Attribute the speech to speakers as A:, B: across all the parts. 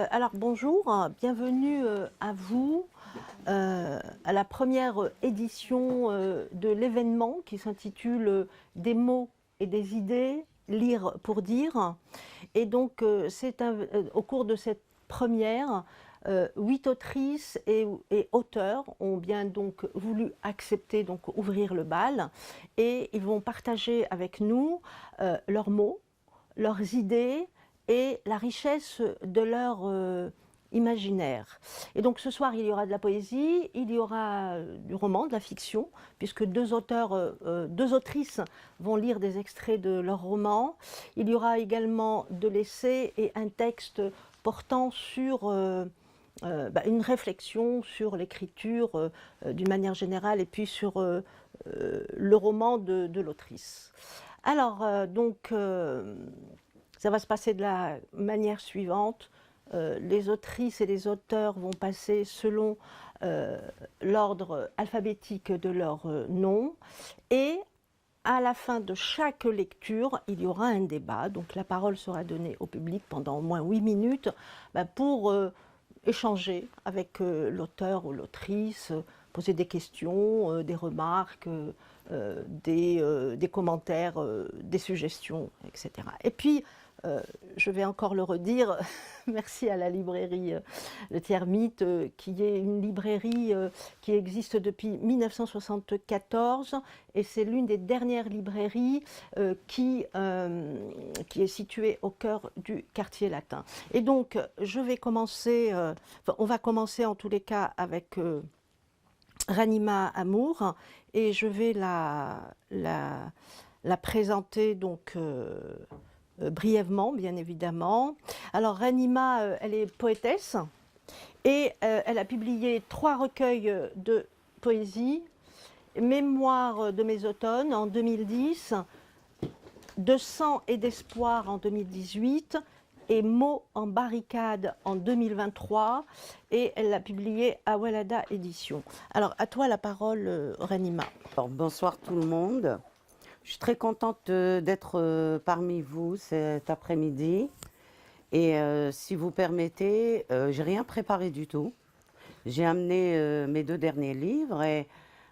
A: Alors bonjour, bienvenue à vous, à la première édition de l'événement qui s'intitule Des mots et des idées, lire pour dire. Et donc au cours de cette première, 8 autrices et auteurs ont bien donc voulu accepter, donc ouvrir le bal, et ils vont partager avec nous leurs mots, leurs idées et la richesse de leur imaginaire. Et donc ce soir, il y aura de la poésie, il y aura du roman, de la fiction, puisque deux autrices vont lire des extraits de leur roman. Il y aura également de l'essai et un texte portant sur une réflexion sur l'écriture d'une manière générale et puis sur le roman de l'autrice. Alors, ça va se passer de la manière suivante. Les autrices et les auteurs vont passer selon l'ordre alphabétique de leur nom. Et à la fin de chaque lecture, il y aura un débat. Donc la parole sera donnée au public pendant au moins 8 minutes pour échanger avec l'auteur ou l'autrice, poser des questions, des remarques, des commentaires, des suggestions, etc. Et puis, je vais encore le redire, merci à la librairie Le Termite, qui est une librairie qui existe depuis 1974, et c'est l'une des dernières librairies qui est située au cœur du quartier latin. Et donc, on va commencer en tous les cas avec Ranima Amour, et je vais la présenter donc brièvement, bien évidemment. Alors Ranima, elle est poétesse et elle a publié 3 recueils de poésie: Mémoires de mes automnes en 2010, De sang et d'espoir en 2018 et Mots en barricade en 2023, et elle l'a publié à Walada Édition. Alors à toi la parole, Ranima.
B: Alors, bonsoir tout le monde. Je suis très contente d'être parmi vous cet après-midi. Et si vous permettez, j'ai rien préparé du tout. J'ai amené mes 2 derniers livres et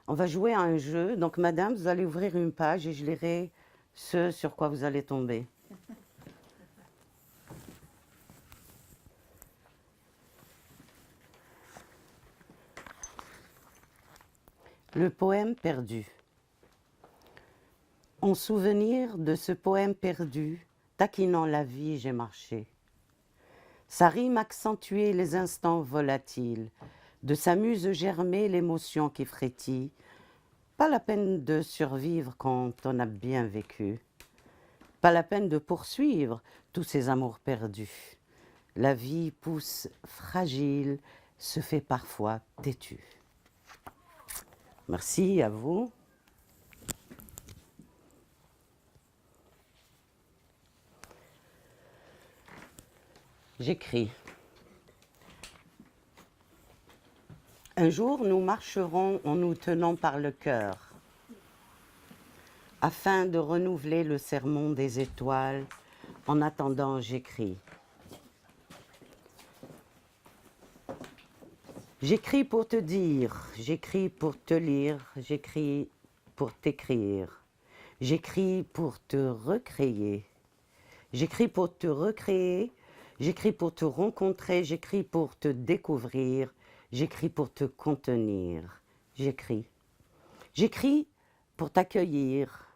B: on va jouer à un jeu. Donc, madame, vous allez ouvrir une page et je lirai ce sur quoi vous allez tomber. Le poème perdu. En souvenir de ce poème perdu, taquinant la vie, j'ai marché. Sa rime accentuait les instants volatiles, de sa muse germait l'émotion qui frétille. Pas la peine de survivre quand on a bien vécu, pas la peine de poursuivre tous ces amours perdus. La vie pousse fragile, se fait parfois têtue. Merci à vous. J'écris. Un jour, nous marcherons en nous tenant par le cœur, afin de renouveler le sermon des étoiles. En attendant, j'écris. J'écris pour te dire, j'écris pour te lire, j'écris pour t'écrire, j'écris pour te recréer, j'écris pour te recréer, j'écris pour te rencontrer, j'écris pour te découvrir, j'écris pour te contenir, j'écris. J'écris pour t'accueillir,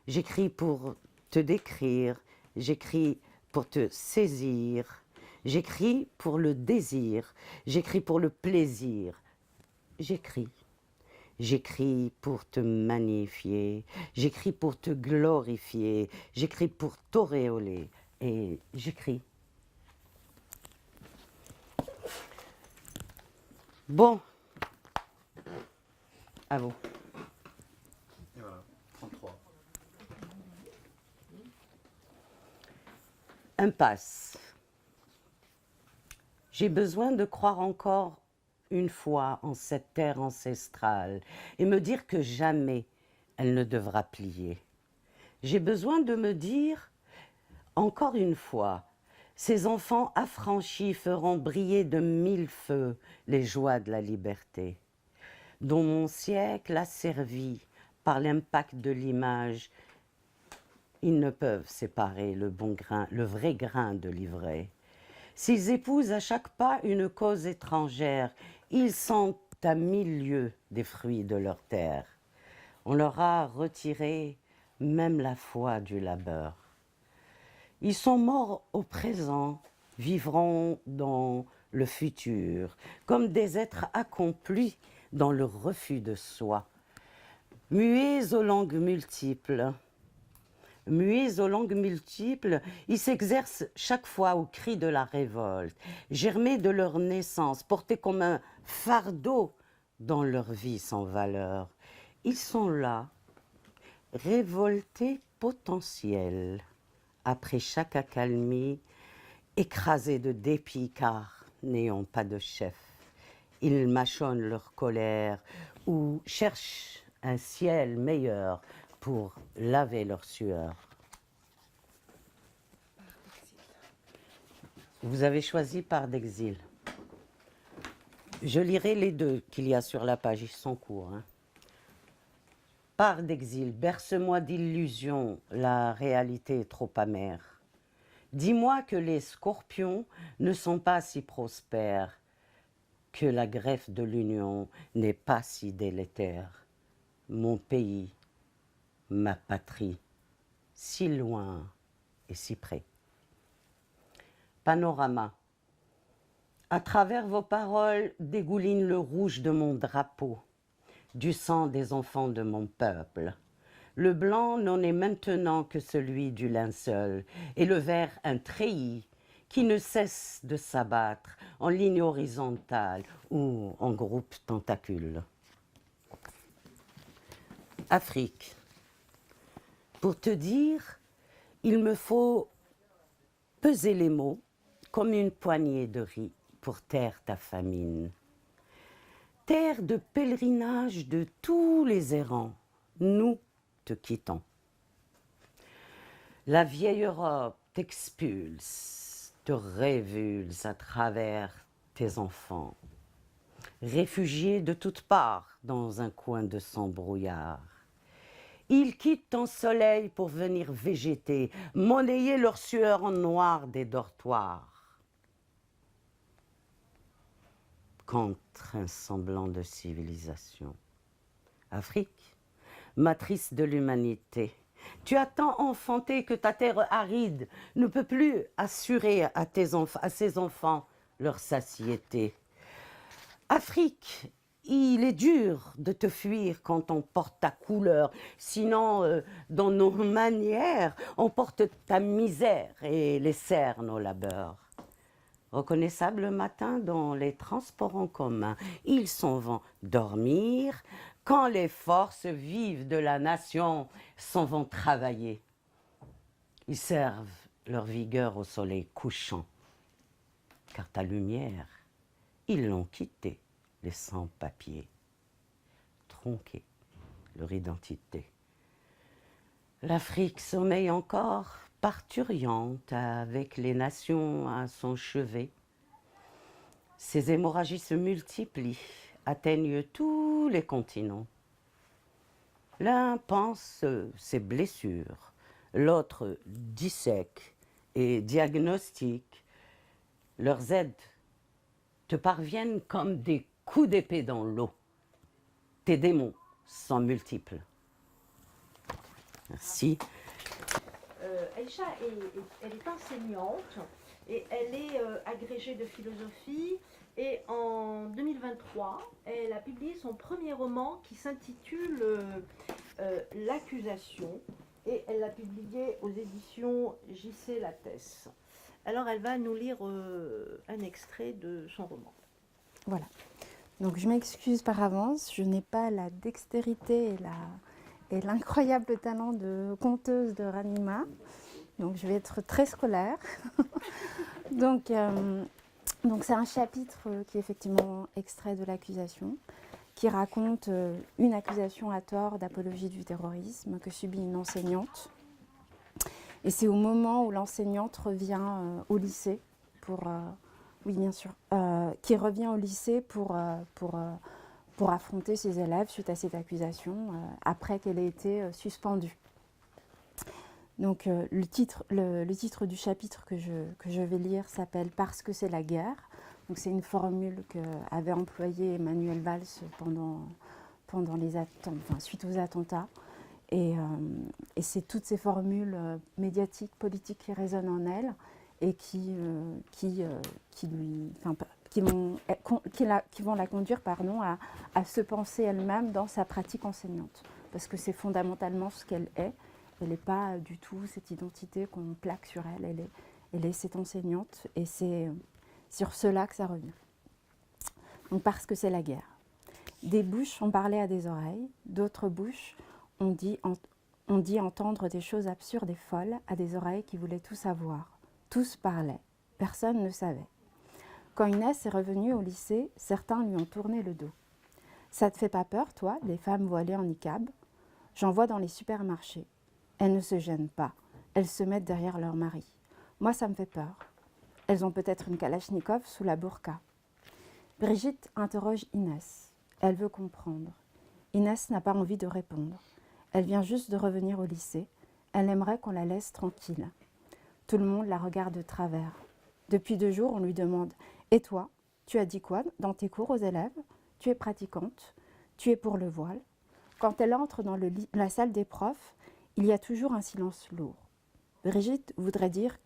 B: j'écris pour te décrire, j'écris pour te saisir, j'écris pour le désir, j'écris pour le plaisir, j'écris. J'écris pour te magnifier, j'écris pour te glorifier, j'écris pour t'auréoler et j'écris. Bon, à vous.
C: Et voilà, 33.
B: Impasse. J'ai besoin de croire encore une fois en cette terre ancestrale et me dire que jamais elle ne devra plier. J'ai besoin de me dire encore une fois, Ces enfants affranchis feront briller de 1000 feux les joies de la liberté, dont mon siècle a servi par l'impact de l'image. Ils ne peuvent séparer le bon grain, le vrai grain de l'ivraie. S'ils épousent à chaque pas une cause étrangère, ils sont à 1000 lieues des fruits de leur terre. On leur a retiré même la foi du labeur. Ils sont morts au présent, vivront dans le futur, comme des êtres accomplis dans le refus de soi. Muets aux langues multiples, ils s'exercent chaque fois au cri de la révolte, germés de leur naissance, portés comme un fardeau dans leur vie sans valeur. Ils sont là, révoltés potentiels, après chaque accalmie, écrasés de dépit car n'ayant pas de chef. Ils mâchonnent leur colère ou cherchent un ciel meilleur pour laver leur sueur. Vous avez choisi Part d'exil. Je lirai les deux qu'il y a sur la page, ils sont courts. Part d'exil, berce-moi d'illusions, la réalité est trop amère. Dis-moi que les scorpions ne sont pas si prospères, que la greffe de l'union n'est pas si délétère. Mon pays, ma patrie, si loin et si près. Panorama. À travers vos paroles dégouline le rouge de mon drapeau, du sang des enfants de mon peuple. Le blanc n'en est maintenant que celui du linceul, et le vert un treillis qui ne cesse de s'abattre en ligne horizontale ou en groupe tentacule. Afrique. Pour te dire, il me faut peser les mots comme une poignée de riz pour taire ta famine. Terre de pèlerinage de tous les errants, nous te quittons. La vieille Europe t'expulse, te révulse à travers tes enfants, réfugiés de toutes parts dans un coin de sang brouillard. Ils quittent ton soleil pour venir végéter, monnayer leur sueur en noir des dortoirs. Contre un semblant de civilisation. Afrique, matrice de l'humanité, tu as tant enfanté que ta terre aride ne peut plus assurer à ses enfants leur satiété. Afrique, il est dur de te fuir quand on porte ta couleur, sinon dans nos manières, on porte ta misère et les cernes au labeur. Reconnaissable le matin dans les transports en commun, ils s'en vont dormir quand les forces vives de la nation s'en vont travailler. Ils servent leur vigueur au soleil couchant, car ta lumière, ils l'ont quittée, les sans-papiers, tronquer leur identité. L'Afrique sommeille encore, parturiante avec les nations à son chevet. Ces hémorragies se multiplient, atteignent tous les continents. L'un pense ses blessures, l'autre dissèque et diagnostique. Leurs aides te parviennent comme des coups d'épée dans l'eau. Tes démons sont multiples. Merci.
A: Aïcha, elle est enseignante et elle est agrégée de philosophie. Et en 2023, elle a publié son premier roman qui s'intitule L'accusation. Et elle l'a publié aux éditions J.C. Lattès. Alors elle va nous lire un extrait de son roman.
D: Voilà. Donc je m'excuse par avance, je n'ai pas la dextérité et l'incroyable talent de conteuse de Ranima. Donc je vais être très scolaire. donc c'est un chapitre qui est effectivement extrait de l'accusation, qui raconte une accusation à tort d'apologie du terrorisme que subit une enseignante. Et c'est au moment où l'enseignante revient au lycée oui, bien sûr, qui revient au lycée pour affronter ses élèves suite à cette accusation, après qu'elle ait été suspendue. Donc le titre du chapitre que je vais lire s'appelle « Parce que c'est la guerre ». Donc c'est une formule qu'avait employée Emmanuel Valls pendant les suite aux attentats. Et c'est toutes ces formules médiatiques, politiques qui résonnent en elle et qui vont la conduire à se penser elle-même dans sa pratique enseignante. Parce que c'est fondamentalement ce qu'elle est. Elle n'est pas du tout cette identité qu'on plaque sur elle. Elle est cette enseignante et c'est sur cela que ça revient. Donc parce que c'est la guerre. Des bouches ont parlé à des oreilles, d'autres bouches ont dit entendre des choses absurdes et folles à des oreilles qui voulaient tout savoir. Tous parlaient, personne ne savait. Quand Inès est revenue au lycée, certains lui ont tourné le dos. « Ça te fait pas peur, toi, les femmes voilées en niqab ? J'en vois dans les supermarchés. Elles ne se gênent pas, elles se mettent derrière leur mari. Moi, ça me fait peur. Elles ont peut-être une kalachnikov sous la burqa. » Brigitte interroge Inès. Elle veut comprendre. Inès n'a pas envie de répondre. Elle vient juste de revenir au lycée. Elle aimerait qu'on la laisse tranquille. Tout le monde la regarde de travers. Depuis 2 jours, on lui demande « Et toi, tu as dit quoi dans tes cours aux élèves ? Tu es pratiquante ? Tu es pour le voile ?» Quand elle entre dans la salle des profs, il y a toujours un silence lourd. Brigitte voudrait dire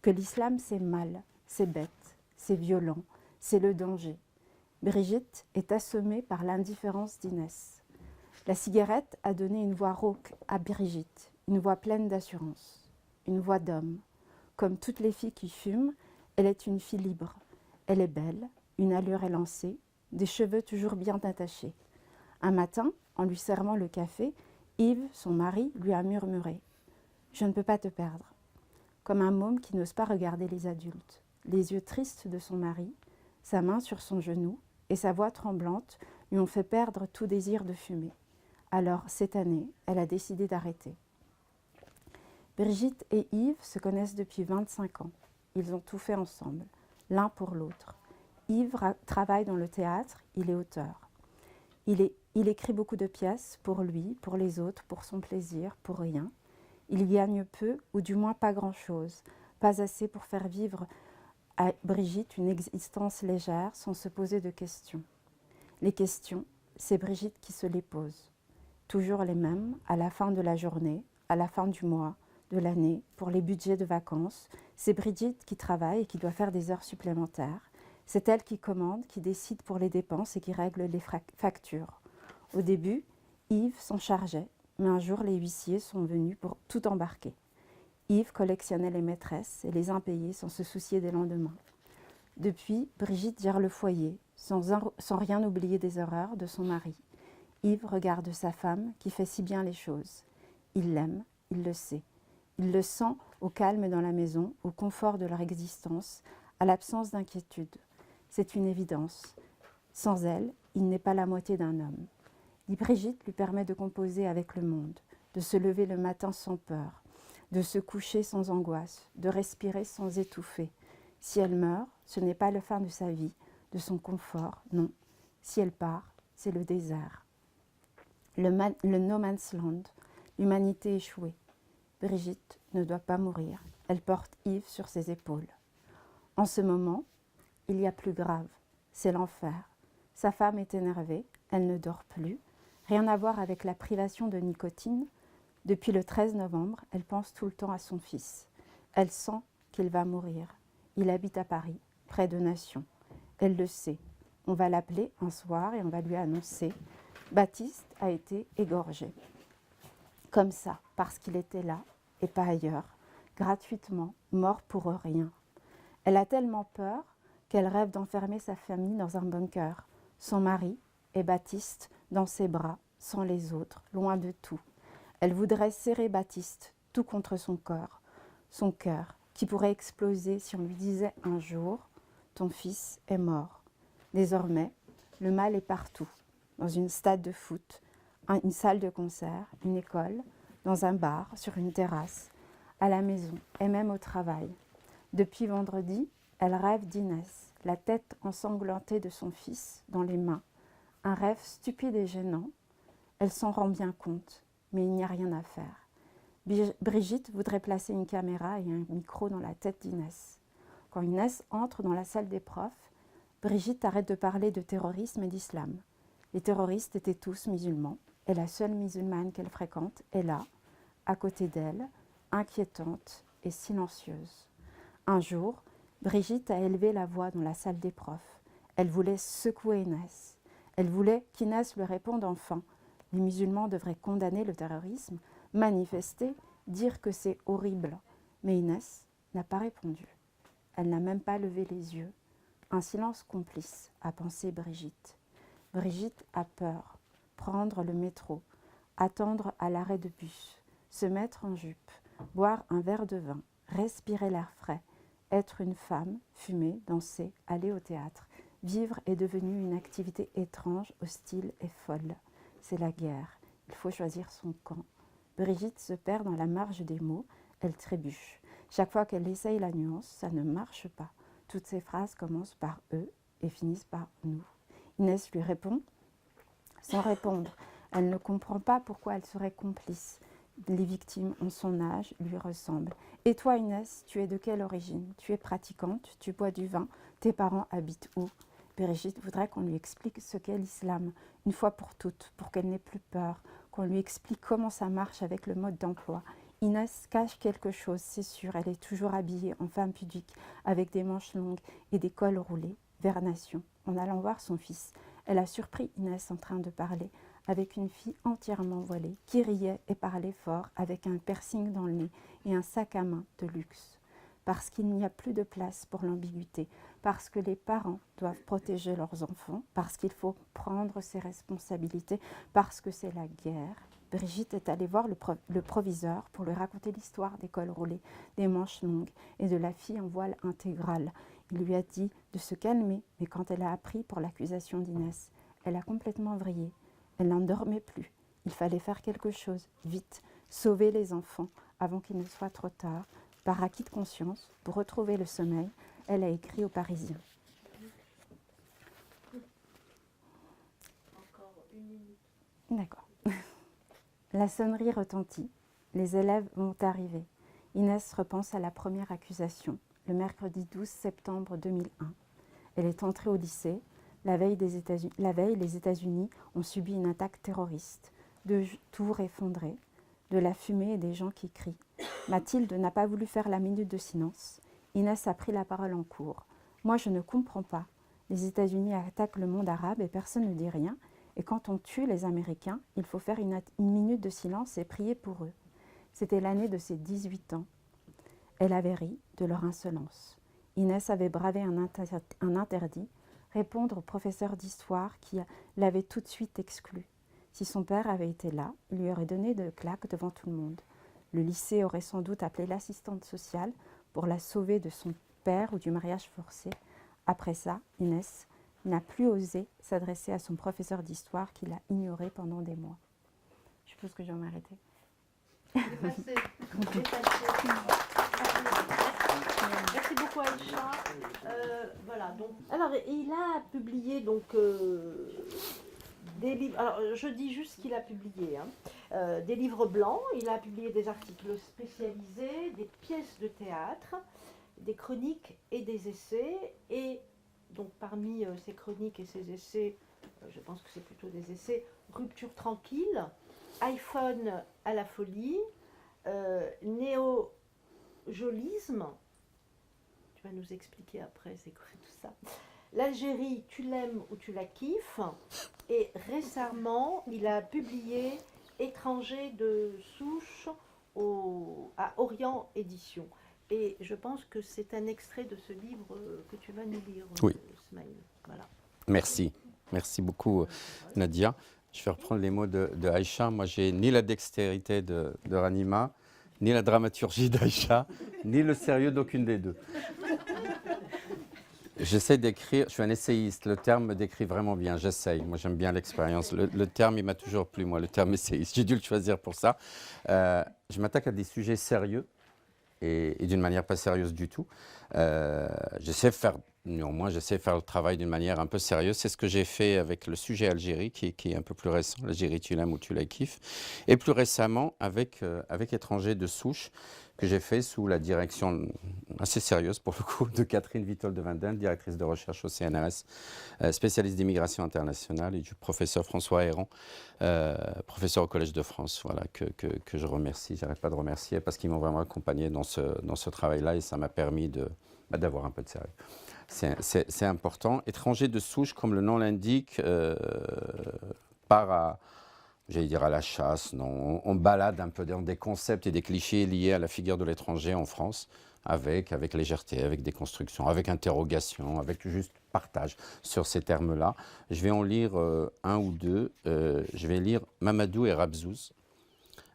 D: que l'islam c'est mal, c'est bête, c'est violent, c'est le danger. Brigitte est assommée par l'indifférence d'Inès. La cigarette a donné une voix rauque à Brigitte, une voix pleine d'assurance, une voix d'homme. Comme toutes les filles qui fument, elle est une fille libre. Elle est belle, une allure élancée, des cheveux toujours bien attachés. Un matin, en lui servant le café, Yves, son mari, lui a murmuré « Je ne peux pas te perdre », comme un môme qui n'ose pas regarder les adultes. Les yeux tristes de son mari, sa main sur son genou et sa voix tremblante lui ont fait perdre tout désir de fumer. Alors, cette année, elle a décidé d'arrêter. Brigitte et Yves se connaissent depuis 25 ans. Ils ont tout fait ensemble, l'un pour l'autre. Yves travaille dans le théâtre, il est auteur. Il écrit beaucoup de pièces pour lui, pour les autres, pour son plaisir, pour rien. Il gagne peu, ou du moins pas grand-chose, pas assez pour faire vivre à Brigitte une existence légère sans se poser de questions. Les questions, c'est Brigitte qui se les pose. Toujours les mêmes, à la fin de la journée, à la fin du mois, de l'année, pour les budgets de vacances. C'est Brigitte qui travaille et qui doit faire des heures supplémentaires. C'est elle qui commande, qui décide pour les dépenses et qui règle les factures. Au début, Yves s'en chargeait, mais un jour les huissiers sont venus pour tout embarquer. Yves collectionnait les maîtresses et les impayés sans se soucier des lendemains. Depuis, Brigitte gère le foyer, sans rien oublier des horreurs de son mari. Yves regarde sa femme qui fait si bien les choses. Il l'aime, il le sait. Il le sent au calme dans la maison, au confort de leur existence, à l'absence d'inquiétude. C'est une évidence. Sans elle, il n'est pas la moitié d'un homme. Brigitte lui permet de composer avec le monde, de se lever le matin sans peur, de se coucher sans angoisse, de respirer sans étouffer. Si elle meurt, ce n'est pas la fin de sa vie, de son confort, non. Si elle part, c'est le désert. Le no man's land, l'humanité échouée. Brigitte ne doit pas mourir. Elle porte Yves sur ses épaules. En ce moment, il y a plus grave, c'est l'enfer. Sa femme est énervée, elle ne dort plus. Rien à voir avec la privation de nicotine. Depuis le 13 novembre, elle pense tout le temps à son fils. Elle sent qu'il va mourir. Il habite à Paris, près de Nation. Elle le sait. On va l'appeler un soir et on va lui annoncer « Baptiste a été égorgé ». Comme ça, parce qu'il était là et pas ailleurs, gratuitement, mort pour rien. Elle a tellement peur qu'elle rêve d'enfermer sa famille dans un bunker, son mari et Baptiste dans ses bras, sans les autres, loin de tout. Elle voudrait serrer Baptiste, tout contre son cœur, qui pourrait exploser si on lui disait un jour « Ton fils est mort ». Désormais, le mal est partout, dans une stade de foot, une salle de concert, une école, dans un bar, sur une terrasse, à la maison et même au travail. Depuis vendredi, elle rêve d'Inès, la tête ensanglantée de son fils dans les mains. Un rêve stupide et gênant. Elle s'en rend bien compte, mais il n'y a rien à faire. Brigitte voudrait placer une caméra et un micro dans la tête d'Inès. Quand Inès entre dans la salle des profs, Brigitte arrête de parler de terrorisme et d'islam. Les terroristes étaient tous musulmans, et la seule musulmane qu'elle fréquente est là, à côté d'elle, inquiétante et silencieuse. Un jour, Brigitte a élevé la voix dans la salle des profs. Elle voulait secouer Inès. Elle voulait qu'Inès lui réponde enfin. Les musulmans devraient condamner le terrorisme, manifester, dire que c'est horrible. Mais Inès n'a pas répondu. Elle n'a même pas levé les yeux. Un silence complice, a pensé Brigitte. Brigitte a peur. Prendre le métro, attendre à l'arrêt de bus, se mettre en jupe, boire un verre de vin, respirer l'air frais, être une femme, fumer, danser, aller au théâtre. Vivre est devenu une activité étrange, hostile et folle. C'est la guerre. Il faut choisir son camp. Brigitte se perd dans la marge des mots. Elle trébuche. Chaque fois qu'elle essaye la nuance, ça ne marche pas. Toutes ces phrases commencent par « eux » et finissent par « nous ». Inès lui répond sans répondre. Elle ne comprend pas pourquoi elle serait complice. Les victimes ont son âge, lui ressemblent. Et toi, Inès, tu es de quelle origine? Tu es pratiquante, tu bois du vin, tes parents habitent où? Brigitte voudrait qu'on lui explique ce qu'est l'islam, une fois pour toutes, pour qu'elle n'ait plus peur, qu'on lui explique comment ça marche avec le mode d'emploi. Inès cache quelque chose, c'est sûr, elle est toujours habillée en femme pudique, avec des manches longues et des cols roulés, vers Nation. En allant voir son fils, elle a surpris Inès en train de parler avec une fille entièrement voilée, qui riait et parlait fort, avec un piercing dans le nez et un sac à main de luxe. Parce qu'il n'y a plus de place pour l'ambiguïté, parce que les parents doivent protéger leurs enfants, parce qu'il faut prendre ses responsabilités, parce que c'est la guerre. Brigitte est allée voir le proviseur pour lui raconter l'histoire des cols roulés, des manches longues et de la fille en voile intégral. Il lui a dit de se calmer, mais quand elle a appris pour l'accusation d'Inès, elle a complètement vrillé. Elle n'en dormait plus. Il fallait faire quelque chose, vite, sauver les enfants avant qu'il ne soit trop tard. Par acquis de conscience, pour retrouver le sommeil, elle a écrit aux Parisiens.
A: Encore une minute.
D: D'accord. La sonnerie retentit. Les élèves vont arriver. Inès repense à la première accusation, le mercredi 12 septembre 2001. Elle est entrée au lycée. La veille, les États-Unis ont subi une attaque terroriste. 2 tours effondrées, de la fumée et des gens qui crient. Mathilde n'a pas voulu faire la minute de silence. Inès a pris la parole en cours. « Moi, je ne comprends pas. Les États-Unis attaquent le monde arabe et personne ne dit rien. Et quand on tue les Américains, il faut faire une minute de silence et prier pour eux. » C'était l'année de ses 18 ans. Elle avait ri de leur insolence. Inès avait bravé un interdit, répondre au professeur d'histoire qui l'avait tout de suite exclue. Si son père avait été là, il lui aurait donné de claques devant tout le monde. Le lycée aurait sans doute appelé l'assistante sociale pour la sauver de son père ou du mariage forcé. Après ça, Inès n'a plus osé s'adresser à son professeur d'histoire qui l'a ignoré pendant des mois. Je suppose que je vais m'arrêter.
A: Dépassé. Merci beaucoup Aïcha. Voilà, donc, alors il a publié donc des livres. Alors je dis juste qu'il a publié des livres blancs. Il a publié des articles spécialisés, des pièces de théâtre, des chroniques et des essais. Et donc parmi ces chroniques et ces essais, je pense que c'est plutôt des essais. Rupture tranquille, iPhone à la folie, néo-jolisme. Tu vas nous expliquer après c'est quoi tout ça. L'Algérie, tu l'aimes ou tu la kiffes. Et récemment, il a publié Étranger de souche à Orient Édition. Et je pense que c'est un extrait de ce livre que tu vas nous lire,
E: oui.
A: Smaïl. Voilà.
E: Merci. Merci beaucoup, Nadia. Je vais reprendre les mots de Aïcha. Moi, j'ai ni la dextérité de Ranima, ni la dramaturgie d'Aïcha, ni le sérieux d'aucune des deux. J'essaie d'écrire, je suis un essayiste, le terme me décrit vraiment bien, j'essaye. Moi, j'aime bien l'expérience. Le terme, il m'a toujours plu, moi, le terme essayiste. J'ai dû le choisir pour ça. Je m'attaque à des sujets sérieux et d'une manière pas sérieuse du tout. Néanmoins, j'essaie de faire le travail d'une manière un peu sérieuse. C'est ce que j'ai fait avec le sujet Algérie, qui est un peu plus récent, l'Algérie tu l'aimes ou tu la kiffes, et plus récemment avec étrangers de souche, que j'ai fait sous la direction assez sérieuse pour le coup de Catherine Vitol de Vanden, directrice de recherche au CNRS, spécialiste d'immigration internationale, et du professeur François Héran, professeur au Collège de France, voilà, que je remercie, j'arrête pas de remercier parce qu'ils m'ont vraiment accompagné dans ce travail-là et ça m'a permis d'avoir un peu de sérieux. C'est important. Étranger de souche, comme le nom l'indique, part à, j'allais dire à la chasse, non. On balade un peu dans des concepts et des clichés liés à la figure de l'étranger en France, avec légèreté, avec déconstruction, avec interrogation, avec juste partage sur ces termes-là. Je vais en lire un ou deux. Je vais lire Mamadou et Rabzouz.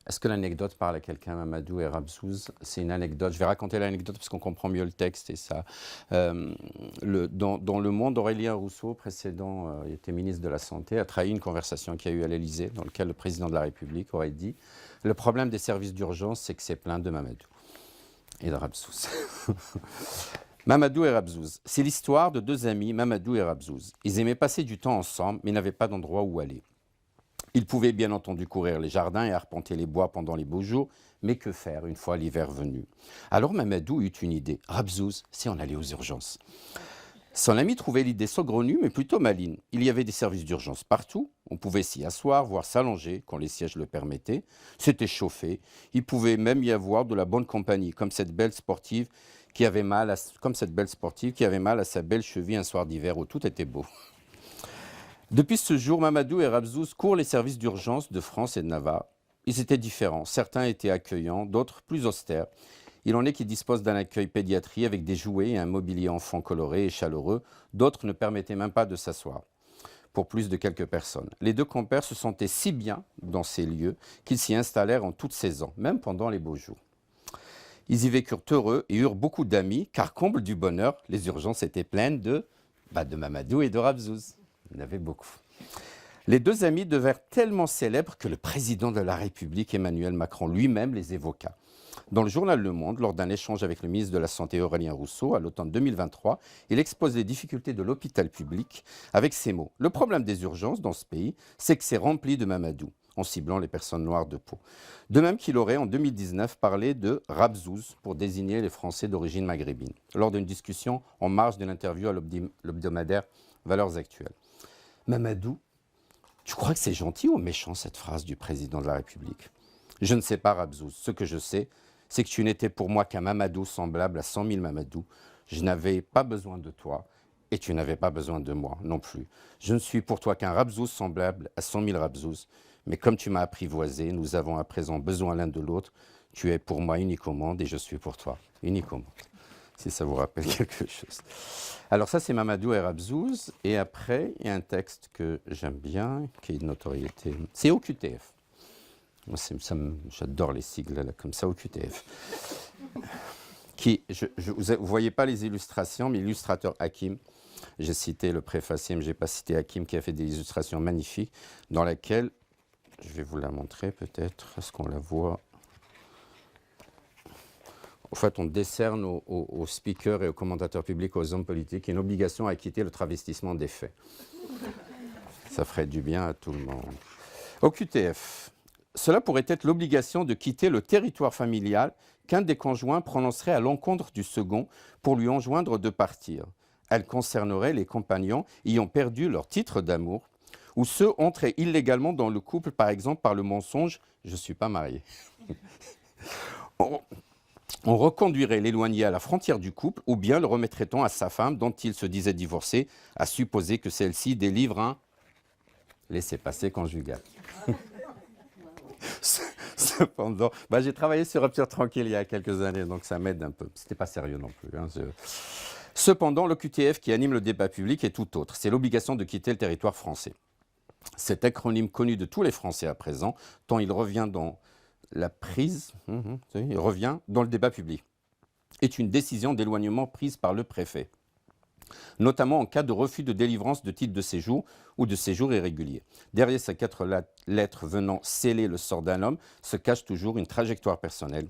E: Est-ce que l'anecdote parle à quelqu'un, Mamadou et Rabzouz? C'est une anecdote. Je vais raconter l'anecdote parce qu'on comprend mieux le texte et ça. Dans Le Monde, Aurélien Rousseau, précédent, il était ministre de la Santé, a trahi une conversation qu'il y a eu à l'Élysée, dans laquelle le président de la République aurait dit « Le problème des services d'urgence, c'est que c'est plein de Mamadou et de Rabzouz. » Mamadou et Rabzouz. C'est l'histoire de deux amis, Mamadou et Rabzouz. Ils aimaient passer du temps ensemble, mais n'avaient pas d'endroit où aller. Ils pouvaient bien entendu courir les jardins et arpenter les bois pendant les beaux jours, mais que faire une fois l'hiver venu? Alors Mamadou eut une idée. Rabzouz, si on allait aux urgences. Son ami trouvait l'idée saugrenue, mais plutôt maligne. Il y avait des services d'urgence partout. On pouvait s'y asseoir, voire s'allonger, quand les sièges le permettaient. C'était chauffé. Il pouvait même y avoir de la bonne compagnie, comme cette belle sportive qui avait mal à sa belle cheville un soir d'hiver où tout était beau. Depuis ce jour, Mamadou et Rabzouz courent les services d'urgence de France et de Navarre. Ils étaient différents. Certains étaient accueillants, d'autres plus austères. Il en est qui disposent d'un accueil pédiatrie avec des jouets et un mobilier enfant coloré et chaleureux. D'autres ne permettaient même pas de s'asseoir pour plus de quelques personnes. Les deux compères se sentaient si bien dans ces lieux qu'ils s'y installèrent en toute saison, même pendant les beaux jours. Ils y vécurent heureux et eurent beaucoup d'amis, car comble du bonheur, les urgences étaient pleines de Mamadou et de Rabzouz. Il y en avait beaucoup. Les deux amis devinrent tellement célèbres que le président de la République, Emmanuel Macron, lui-même les évoqua. Dans le journal Le Monde, lors d'un échange avec le ministre de la Santé Aurélien Rousseau, à l'automne 2023, il expose les difficultés de l'hôpital public avec ces mots. Le problème des urgences dans ce pays, c'est que c'est rempli de Mamadou, en ciblant les personnes noires de peau. De même qu'il aurait, en 2019, parlé de Rabzouz pour désigner les Français d'origine maghrébine, lors d'une discussion en marge d'une interview à l'hebdomadaire Valeurs Actuelles. Mamadou, tu crois que c'est gentil ou méchant cette phrase du président de la République? Je ne sais pas, Rabzouz. Ce que je sais, c'est que tu n'étais pour moi qu'un Mamadou semblable à 100 000 Mamadou. Je n'avais pas besoin de toi et tu n'avais pas besoin de moi non plus. Je ne suis pour toi qu'un Rabzouz semblable à 100 000 Rabzouz. Mais comme tu m'as apprivoisé, nous avons à présent besoin l'un de l'autre. Tu es pour moi unique au monde et je suis pour toi unique au monde. Si ça vous rappelle quelque chose. Alors ça, c'est Mamadou et Rabzouz. Et après, il y a un texte que j'aime bien, qui est de notoriété. C'est OQTF. Moi, j'adore les sigles là, comme ça, OQTF. Vous ne voyez pas les illustrations, mais l'illustrateur Hakim. J'ai cité le préfacier, mais je n'ai pas cité Hakim, qui a fait des illustrations magnifiques, dans laquelle, je vais vous la montrer peut-être, est-ce qu'on la voit? En fait, on décerne aux speakers et aux commentateurs publics, aux hommes politiques, une obligation à quitter le travestissement des faits. Ça ferait du bien à tout le monde. Au QTF, cela pourrait être l'obligation de quitter le territoire familial qu'un des conjoints prononcerait à l'encontre du second pour lui enjoindre de partir. Elle concernerait les compagnons ayant perdu leur titre d'amour ou ceux entrés illégalement dans le couple, par exemple par le mensonge « je ne suis pas marié ». On reconduirait l'éloigné à la frontière du couple ou bien le remettrait-on à sa femme dont il se disait divorcé, à supposer que celle-ci délivre un laissez-passer conjugal. Cependant, j'ai travaillé sur Rupture Tranquille il y a quelques années, donc ça m'aide un peu. C'était pas sérieux non plus. Cependant, l'OQTF qui anime le débat public est tout autre. C'est l'obligation de quitter le territoire français. Cet acronyme connu de tous les Français à présent, tant il revient dans la prise, il revient dans le débat public, est une décision d'éloignement prise par le préfet, notamment en cas de refus de délivrance de titre de séjour ou de séjour irrégulier. Derrière ces 4 lettres venant sceller le sort d'un homme se cache toujours une trajectoire personnelle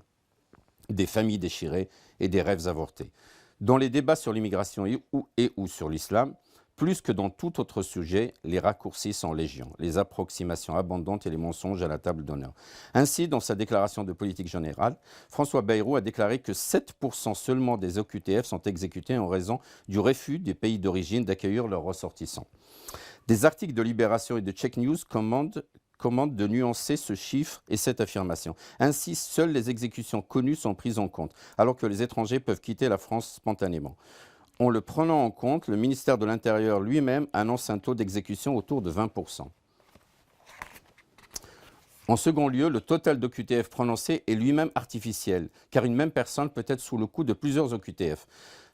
E: des familles déchirées et des rêves avortés. Dans les débats sur l'immigration et ou sur l'islam, plus que dans tout autre sujet, les raccourcis sont légion, les approximations abondantes et les mensonges à la table d'honneur. Ainsi, dans sa déclaration de politique générale, François Bayrou a déclaré que 7% seulement des OQTF sont exécutés en raison du refus des pays d'origine d'accueillir leurs ressortissants. Des articles de Libération et de Check News commandent de nuancer ce chiffre et cette affirmation. Ainsi, seules les exécutions connues sont prises en compte, alors que les étrangers peuvent quitter la France spontanément. En le prenant en compte, le ministère de l'Intérieur lui-même annonce un taux d'exécution autour de 20%. En second lieu, le total d'OQTF prononcé est lui-même artificiel, car une même personne peut être sous le coup de plusieurs OQTF,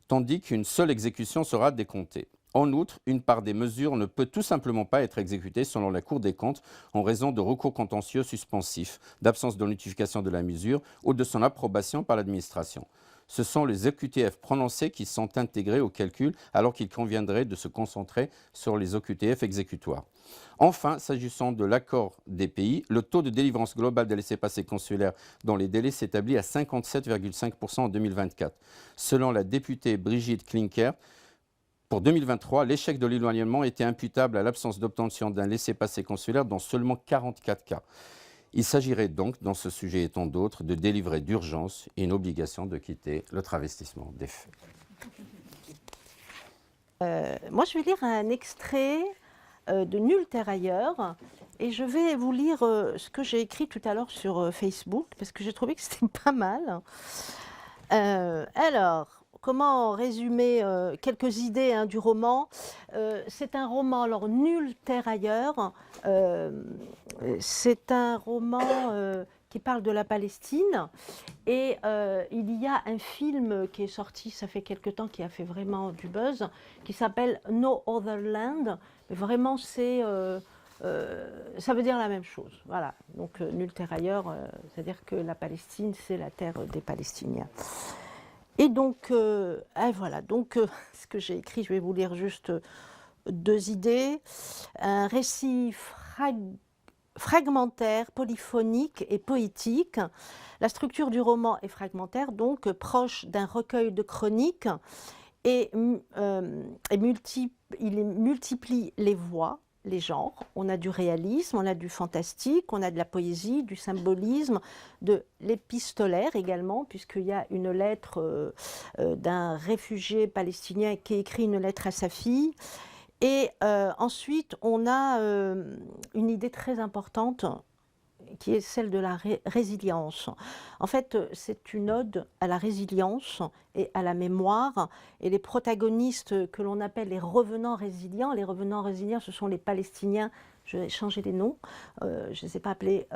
E: tandis qu'une seule exécution sera décomptée. En outre, une part des mesures ne peut tout simplement pas être exécutée selon la Cour des comptes en raison de recours contentieux suspensifs, d'absence de notification de la mesure ou de son approbation par l'administration. Ce sont les OQTF prononcés qui sont intégrés au calcul alors qu'il conviendrait de se concentrer sur les OQTF exécutoires. Enfin, s'agissant de l'accord des pays, le taux de délivrance globale des laissez-passer consulaires dans les délais s'établit à 57,5% en 2024. Selon la députée Brigitte Klinkert, pour 2023, l'échec de l'éloignement était imputable à l'absence d'obtention d'un laissez-passer consulaire dans seulement 44 cas. Il s'agirait donc, dans ce sujet et tant d'autres, de délivrer d'urgence une obligation de quitter le travestissement des faits.
A: Moi, je vais lire un extrait de Nulle terre ailleurs et je vais vous lire ce que j'ai écrit tout à l'heure sur Facebook parce que j'ai trouvé que c'était pas mal. Alors, comment résumer quelques idées du roman? C'est un roman, alors Nulle terre ailleurs, c'est un roman qui parle de la Palestine et il y a un film qui est sorti, ça fait quelque temps, qui a fait vraiment du buzz, qui s'appelle No Other Land. Mais vraiment, ça veut dire la même chose. Voilà, donc Nulle terre ailleurs, c'est-à-dire que la Palestine, c'est la terre des Palestiniens. Et donc, voilà, donc ce que j'ai écrit, je vais vous lire juste deux idées. Un récit fragmentaire, polyphonique et poétique. La structure du roman est fragmentaire, donc proche d'un recueil de chroniques, et il multiplie les voix, les genres. On a du réalisme, on a du fantastique, on a de la poésie, du symbolisme, de l'épistolaire également, puisqu'il y a une lettre d'un réfugié palestinien qui écrit une lettre à sa fille. Et ensuite, on a une idée très importante qui est celle de la résilience. En fait, c'est une ode à la résilience et à la mémoire. Et les protagonistes que l'on appelle les revenants résilients, ce sont les Palestiniens. Je vais changer les noms. Je ne les ai pas appelés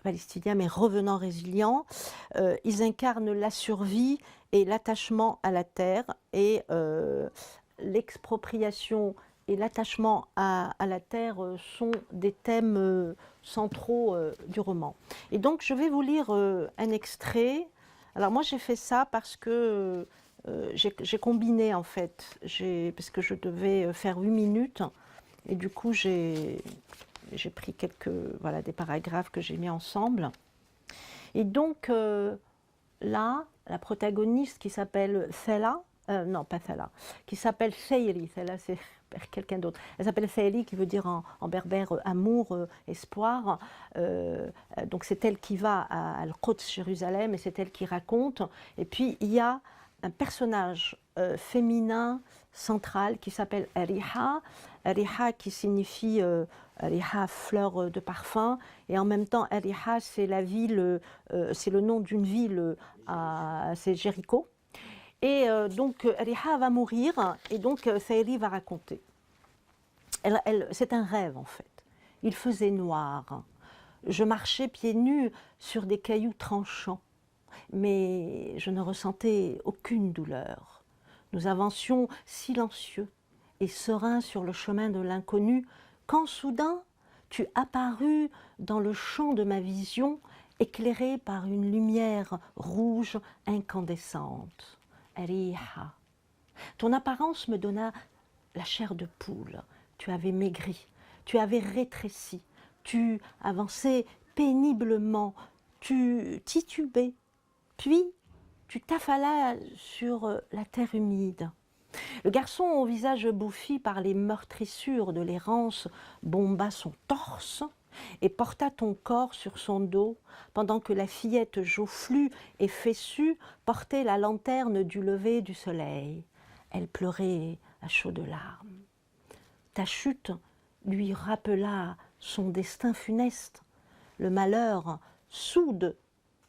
A: Palestiniens, mais revenants résilients. Ils incarnent la survie et l'attachement à la terre et l'expropriation et l'attachement à la terre sont des thèmes centraux du roman. Et donc je vais vous lire un extrait. Alors moi j'ai fait ça parce que j'ai combiné en fait, parce que je devais faire 8 minutes et du coup j'ai pris des paragraphes que j'ai mis ensemble. Et donc là, la protagoniste qui s'appelle Thela, qui s'appelle Thayri, Thela c'est quelqu'un d'autre. Elle s'appelle Thayri, qui veut dire en berbère amour, espoir. Donc c'est elle qui va à Al-Quds, Jérusalem, et c'est elle qui raconte. Et puis il y a un personnage féminin central qui s'appelle Ariha. Ariha qui signifie Ariha, fleur de parfum, et en même temps Ariha c'est la ville, c'est le nom d'une ville, c'est Jéricho. Et donc Ariha va mourir, et donc Thayri va raconter. C'est un rêve en fait. Il faisait noir. Je marchais pieds nus sur des cailloux tranchants, mais je ne ressentais aucune douleur. Nous avancions silencieux et sereins sur le chemin de l'inconnu, quand soudain tu apparus dans le champ de ma vision, éclairé par une lumière rouge incandescente. Ariha. Ton apparence me donna la chair de poule. Tu avais maigri, tu avais rétréci, tu avançais péniblement, tu titubais, Puis, tu t'affalas sur la terre humide. Le garçon au visage bouffi par les meurtrissures de l'errance bomba son torse et porta ton corps sur son dos, pendant que la fillette joufflue et fessue portait la lanterne du lever du soleil. Elle pleurait à chaudes larmes. Ta chute lui rappela son destin funeste. Le malheur soude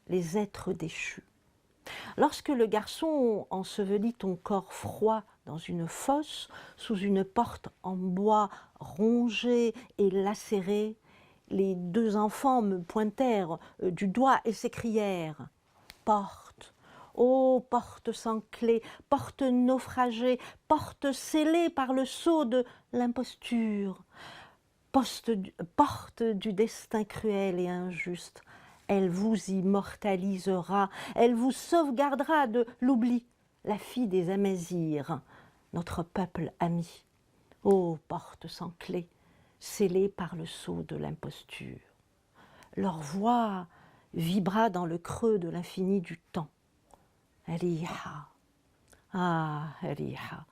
A: les êtres déchus. Lorsque le garçon ensevelit ton corps froid dans une fosse, sous une porte en bois rongée et lacérée, les deux enfants me pointèrent du doigt et s'écrièrent « Porte, ô porte sans clé, porte naufragée, porte scellée par le sceau de l'imposture, porte du destin cruel et injuste. Elle vous immortalisera, elle vous sauvegardera de l'oubli, la fille des Amazirs, notre peuple ami. Ô porte sans clé, scellée par le sceau de l'imposture. » Leur voix vibra dans le creux de l'infini du temps. Eliha, ah Eliha,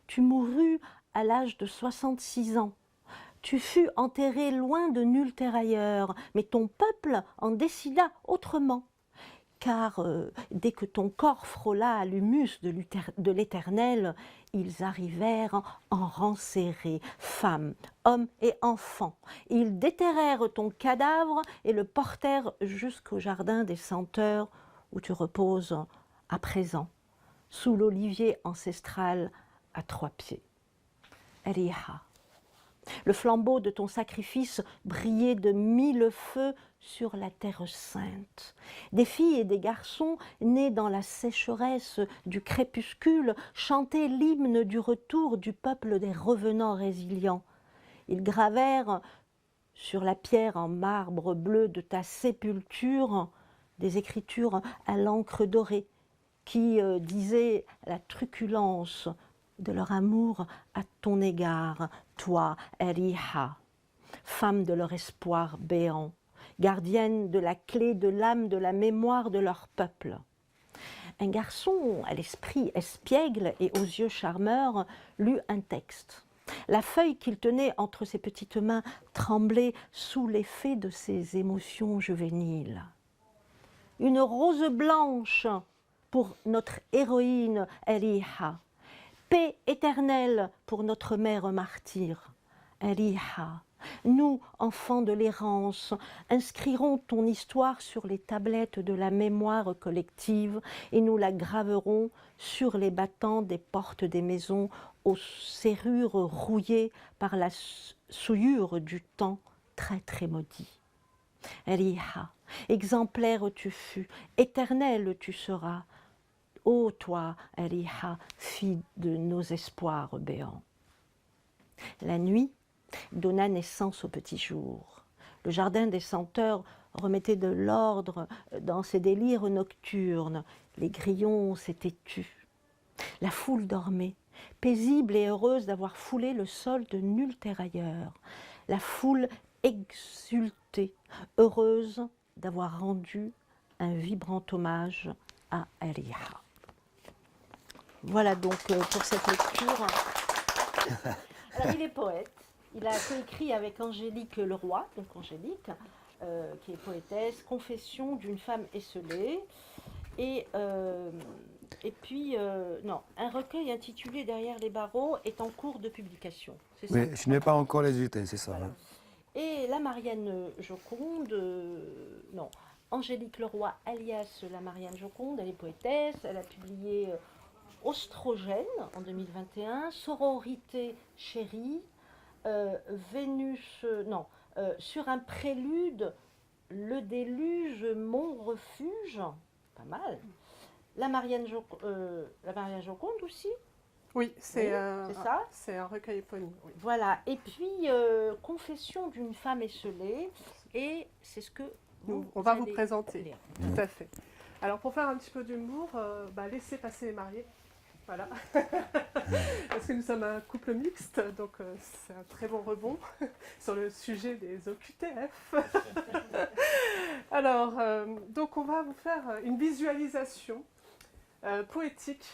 A: tu mourus à l'âge de 66 ans. Tu fus enterré loin de nul terre ailleurs, mais ton peuple en décida autrement. Car dès que ton corps frôla l'humus de l'Éternel, ils arrivèrent en rang serré, femmes, hommes et enfants. Ils déterrèrent ton cadavre et le portèrent jusqu'au jardin des senteurs où tu reposes à présent, sous l'olivier ancestral à 3 pieds. Eliha. Le flambeau de ton sacrifice brillait de 1000 feux sur la terre sainte. Des filles et des garçons, nés dans la sécheresse du crépuscule, chantaient l'hymne du retour du peuple des revenants résilients. Ils gravèrent sur la pierre en marbre bleu de ta sépulture des écritures à l'encre dorée qui disaient la truculence de leur amour à ton égard, toi, Eliha, femme de leur espoir béant, gardienne de la clé de l'âme de la mémoire de leur peuple. Un garçon à l'esprit espiègle et aux yeux charmeurs lut un texte. La feuille qu'il tenait entre ses petites mains tremblait sous l'effet de ses émotions juvéniles. Une rose blanche pour notre héroïne Eliha. Paix éternelle pour notre mère martyre. Eliha, nous, enfants de l'errance, inscrirons ton histoire sur les tablettes de la mémoire collective et nous la graverons sur les battants des portes des maisons aux serrures rouillées par la souillure du temps très très maudit. Eliha, exemplaire tu fus, éternel tu seras. Ô toi, Eliha, fille de nos espoirs béants. La nuit donna naissance au petit jour. Le jardin des senteurs remettait de l'ordre dans ses délires nocturnes. Les grillons s'étaient tus. La foule dormait, paisible et heureuse d'avoir foulé le sol de nulle terre ailleurs. La foule exultait, heureuse d'avoir rendu un vibrant hommage à Eliha. Voilà donc pour cette lecture. Alors, il est poète. Il a coécrit avec Angélique Leroy, donc Angélique, qui est poétesse, Confession d'une femme esselée. Et puis, un recueil intitulé Derrière les barreaux est en cours de publication. C'est ça.
F: Mais je n'ai pas encore les résultats, c'est ça.
A: Voilà.
F: Hein.
A: Et la Marianne Joconde, Angélique Leroy, alias la Marianne Joconde, elle est poétesse, elle a publié Ostrogène en 2021, Sororité chérie, sur un prélude, Le déluge, mon refuge, pas mal. La Marianne Joconde aussi.
G: Oui, c'est
A: ça.
G: C'est un recueil éponyme. Oui.
A: Voilà, et puis Confession d'une femme esselée, et c'est ce que
G: on va vous
A: allez
G: présenter.
A: lire.
G: Tout à fait. Alors pour faire un petit peu d'humour, laissez passer les mariés. Voilà. Parce que nous sommes un couple mixte, donc c'est un très bon rebond sur le sujet des OQTF. Alors, donc on va vous faire une visualisation poétique.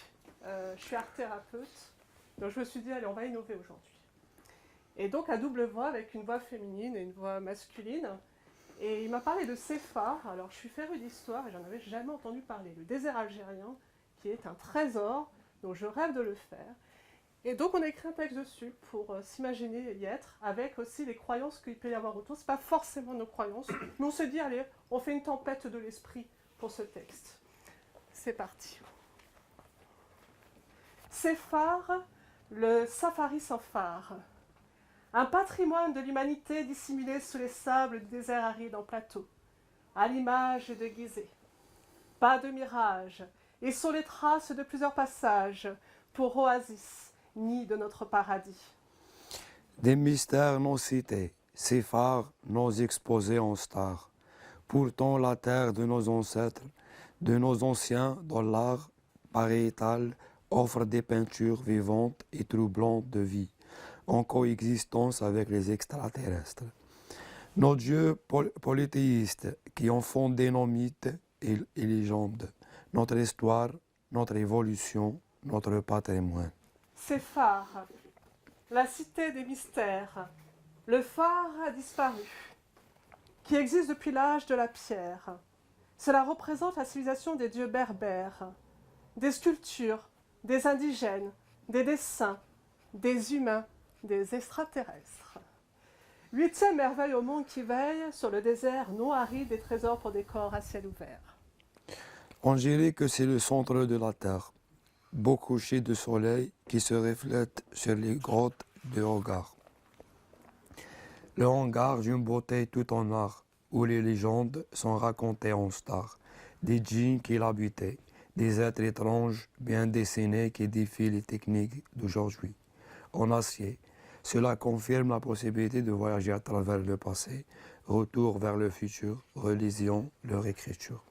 G: Je suis art-thérapeute, donc je me suis dit, allez, on va innover aujourd'hui. Et donc à double voix, avec une voix féminine et une voix masculine. Et il m'a parlé de Séphar. Alors je suis férue d'histoire et j'en avais jamais entendu parler. Le désert algérien, qui est un trésor, dont je rêve de le faire. Et donc on a écrit un texte dessus pour s'imaginer y être, avec aussi les croyances qu'il peut y avoir autour. Ce n'est pas forcément nos croyances, mais on se dit, allez, on fait une tempête de l'esprit pour ce texte. C'est parti. Séphar, le safari sans phare. Un patrimoine de l'humanité dissimulé sous les sables du désert aride en plateau, à l'image de Gizeh. Pas de mirage, et sur les traces de plusieurs passages, pour oasis, nid de notre paradis.
F: Des mystères non cités, Séphar non exposés en stars. Pourtant la terre de nos ancêtres, de nos anciens dans l'art pariétal, offre des peintures vivantes et troublantes de vie, en coexistence avec les extraterrestres. Nos dieux polythéistes qui ont fondé nos mythes et légendes, notre histoire, notre évolution, notre patrimoine.
G: Séphar, la cité des mystères, le phare a disparu, qui existe depuis l'âge de la pierre. Cela représente la civilisation des dieux berbères, des sculptures, des indigènes, des dessins, des humains, des extraterrestres. 8e merveille au monde qui veille sur le désert non aride des trésors pour des corps à ciel ouvert.
F: On dirait que c'est le centre de la Terre, beau coucher de soleil qui se reflète sur les grottes de Hogar. Le hangar d'une beauté tout en art, où les légendes sont racontées en stars, des djinns qui l'habitaient, des êtres étranges bien dessinés qui défient les techniques d'aujourd'hui. En acier, cela confirme la possibilité de voyager à travers le passé, retour vers le futur, relisant leur écriture.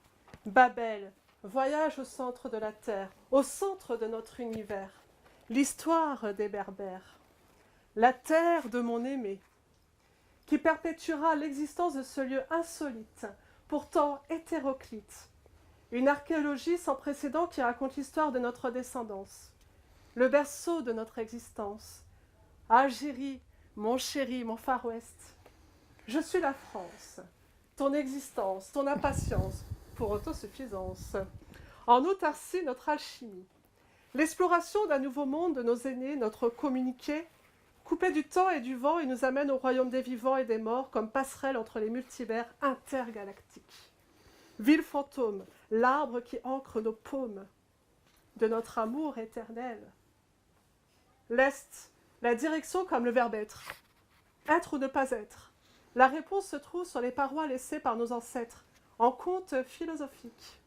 G: Babel, voyage au centre de la Terre, au centre de notre univers. L'histoire des Berbères. La terre de mon aimé, qui perpétuera l'existence de ce lieu insolite, pourtant hétéroclite. Une archéologie sans précédent qui raconte l'histoire de notre descendance. Le berceau de notre existence. Algérie, mon chéri, mon Far West. Je suis la France, ton existence, ton impatience, pour autosuffisance. En autarcie, notre alchimie. L'exploration d'un nouveau monde de nos aînés, notre communiqué, coupé du temps et du vent, il nous amène au royaume des vivants et des morts comme passerelle entre les multivers intergalactiques. Ville fantôme, l'arbre qui ancre nos paumes, de notre amour éternel. L'Est, la direction comme le verbe être. Être ou ne pas être. La réponse se trouve sur les parois laissées par nos ancêtres, en contes philosophiques.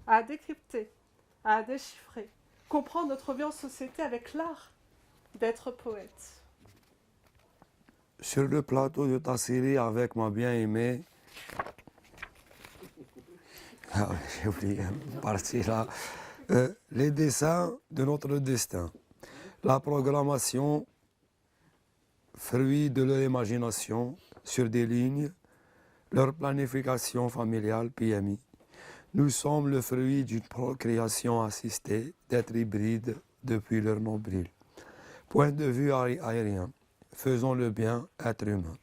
G: À décrypter, à déchiffrer, comprendre notre vie en société avec l'art d'être poète.
F: Sur le plateau de ta série avec ma bien-aimée, j'ai oublié une partie là, les dessins de notre destin, la programmation, fruit de leur imagination sur des lignes, leur planification familiale PMI. Nous sommes le fruit d'une procréation assistée d'êtres hybrides depuis leur nombril. Point de vue aérien, faisons le bien, être humain.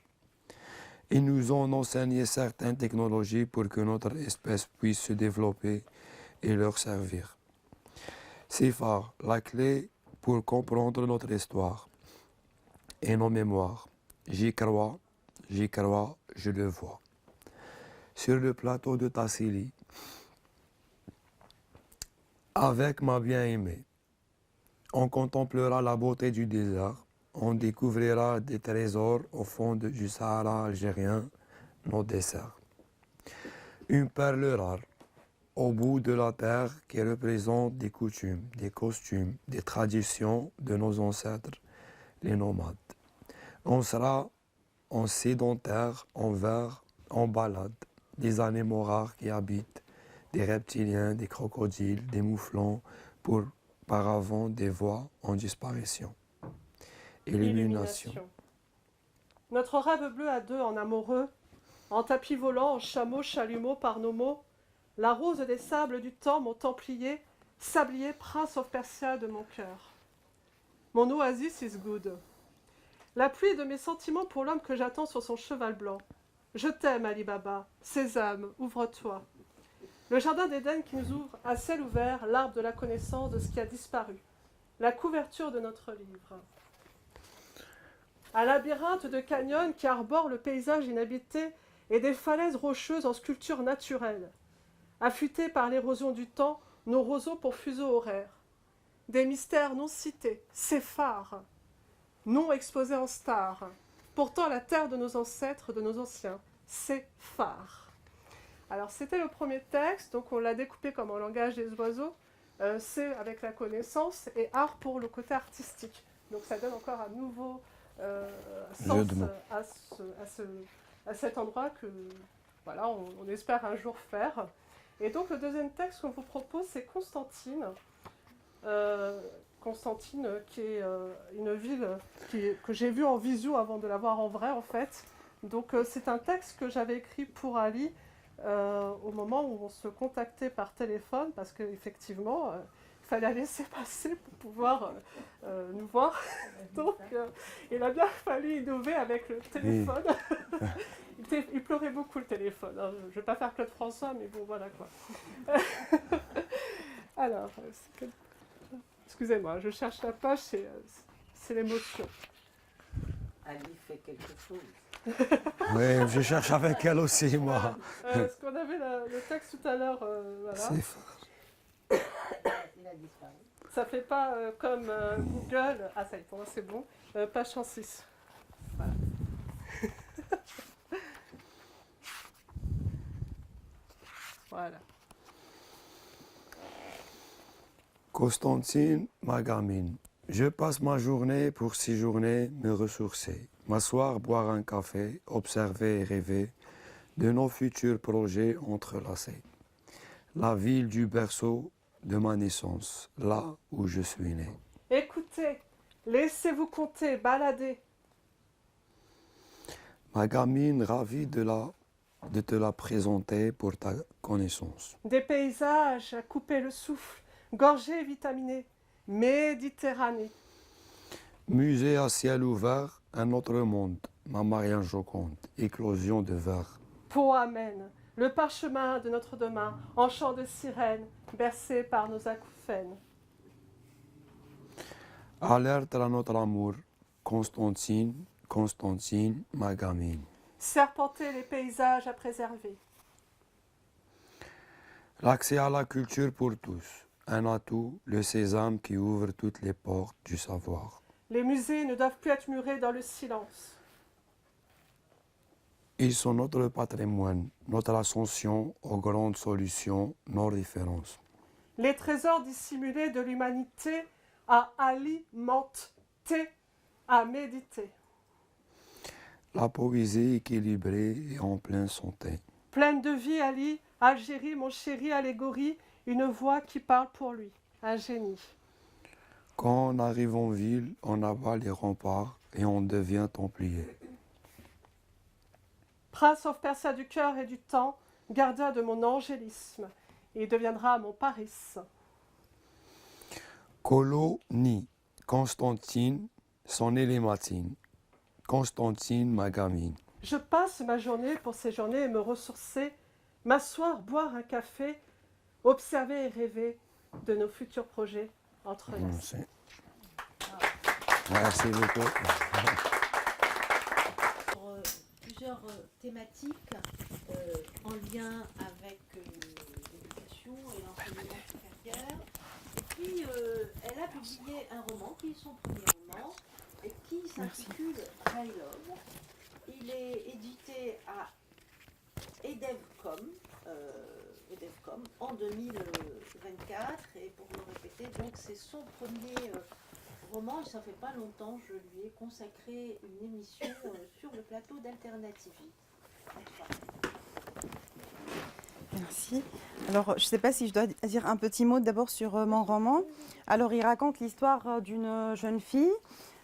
F: Ils nous ont enseigné certaines technologies pour que notre espèce puisse se développer et leur servir. Séphar, la clé pour comprendre notre histoire et nos mémoires. J'y crois, je le vois. Sur le plateau de Tassili, avec ma bien-aimée, on contemplera la beauté du désert, on découvrira des trésors au fond du Sahara algérien, nos desserts. Une perle rare, au bout de la terre qui représente des coutumes, des costumes, des traditions de nos ancêtres, les nomades. On sera en sédentaire, en vers, en balade, des animaux rares qui habitent, des reptiliens, des crocodiles, des mouflons, pour paravent des voies en disparition. Illumination.
G: Notre rêve bleu à deux en amoureux, en tapis volant, en chameau, chalumeau par nos mots, la rose des sables du temps, mon templier, sablier, prince of Persia de mon cœur. Mon oasis is good. La pluie de mes sentiments pour l'homme que j'attends sur son cheval blanc. Je t'aime, Ali Baba. Sésame, ouvre-toi. Le jardin d'Éden qui nous ouvre à ciel ouvert l'arbre de la connaissance de ce qui a disparu. La couverture de notre livre. Un labyrinthe de canyons qui arbore le paysage inhabité et des falaises rocheuses en sculpture naturelle. Affûtés par l'érosion du temps, nos roseaux pour fuseaux horaires. Des mystères non cités, séphares, non exposés en stars. Pourtant la terre de nos ancêtres, de nos anciens, c'est phare. Alors c'était le premier texte, donc on l'a découpé comme en langage des oiseaux. C'est avec la connaissance et art pour le côté artistique. Donc ça donne encore un nouveau sens à cet endroit que voilà, on espère un jour faire. Et donc le deuxième texte qu'on vous propose, c'est Constantine. Constantine, qui est une ville que j'ai vue en visio avant de la voir en vrai, en fait. Donc c'est un texte que j'avais écrit pour Ali au moment où on se contactait par téléphone, parce qu'effectivement, il fallait la laisser passer pour pouvoir nous voir. Donc il a bien fallu innover avec le téléphone. Il pleurait beaucoup le téléphone. Hein. Je ne vais pas faire Claude François, mais bon, voilà quoi. Alors, excusez-moi, je cherche la page, c'est l'émotion.
B: Ali fait quelque chose.
F: Oui, je cherche avec elle aussi, moi.
G: Parce qu'on avait le texte tout à l'heure, voilà.
F: C'est fort.
B: Il a disparu.
G: Ça fait pas comme Google. Ah, ça y est, pour moi c'est bon. Page 106. Voilà. Voilà.
F: Constantine, ma gamine. Je passe ma journée pour séjourner, me ressourcer, m'asseoir, boire un café, observer et rêver de nos futurs projets entrelacés. La ville du berceau de ma naissance, là où je suis né.
G: Écoutez, laissez-vous compter, balader.
F: Ma gamine, ravie de te la présenter pour ta connaissance.
G: Des paysages à couper le souffle, gorgés et vitaminés. Méditerranée.
F: Musée à ciel ouvert, un autre monde, ma Marianne Joconde, éclosion de verre.
G: Peau amène, le parchemin de notre demain, en chant de sirène, bercé par nos acouphènes.
F: Alerte à notre amour, Constantine, Constantine, ma gamine.
G: Serpenter les paysages à préserver.
F: L'accès à la culture pour tous, un atout, le sésame qui ouvre toutes les portes du savoir.
G: Les musées ne doivent plus être murés dans le silence.
F: Ils sont notre patrimoine, notre ascension aux grandes solutions, nos références.
G: Les trésors dissimulés de l'humanité à alimenter, à méditer.
F: La poésie équilibrée et en pleine santé.
G: Pleine de vie, Ali, Algérie, mon chéri, allégorie, une voix qui parle pour lui, un génie.
F: Quand on arrive en ville, on abat les remparts et on devient templier.
G: Prince of Persia du cœur et du temps, gardien de mon angélisme, il deviendra mon Paris.
F: Colonie, Constantine, son élématine. Constantine, ma gamine.
G: Je passe ma journée pour séjourner et me ressourcer, m'asseoir, boire un café, observer et rêver de nos futurs projets entrelacés.
F: Merci beaucoup.
A: Sur plusieurs thématiques en lien avec l'éducation et l'enseignement supérieur. Et puis, elle a publié un roman qui est son premier roman et qui s'intitule Dialogue. Il est édité à Edevcom en 2024 et pour le répéter, donc c'est son premier roman et ça fait pas longtemps je lui ai consacré une émission sur le plateau d'Alternative.
H: Merci. Alors, je ne sais pas si je dois dire un petit mot d'abord sur mon roman. Alors, il raconte l'histoire d'une jeune fille,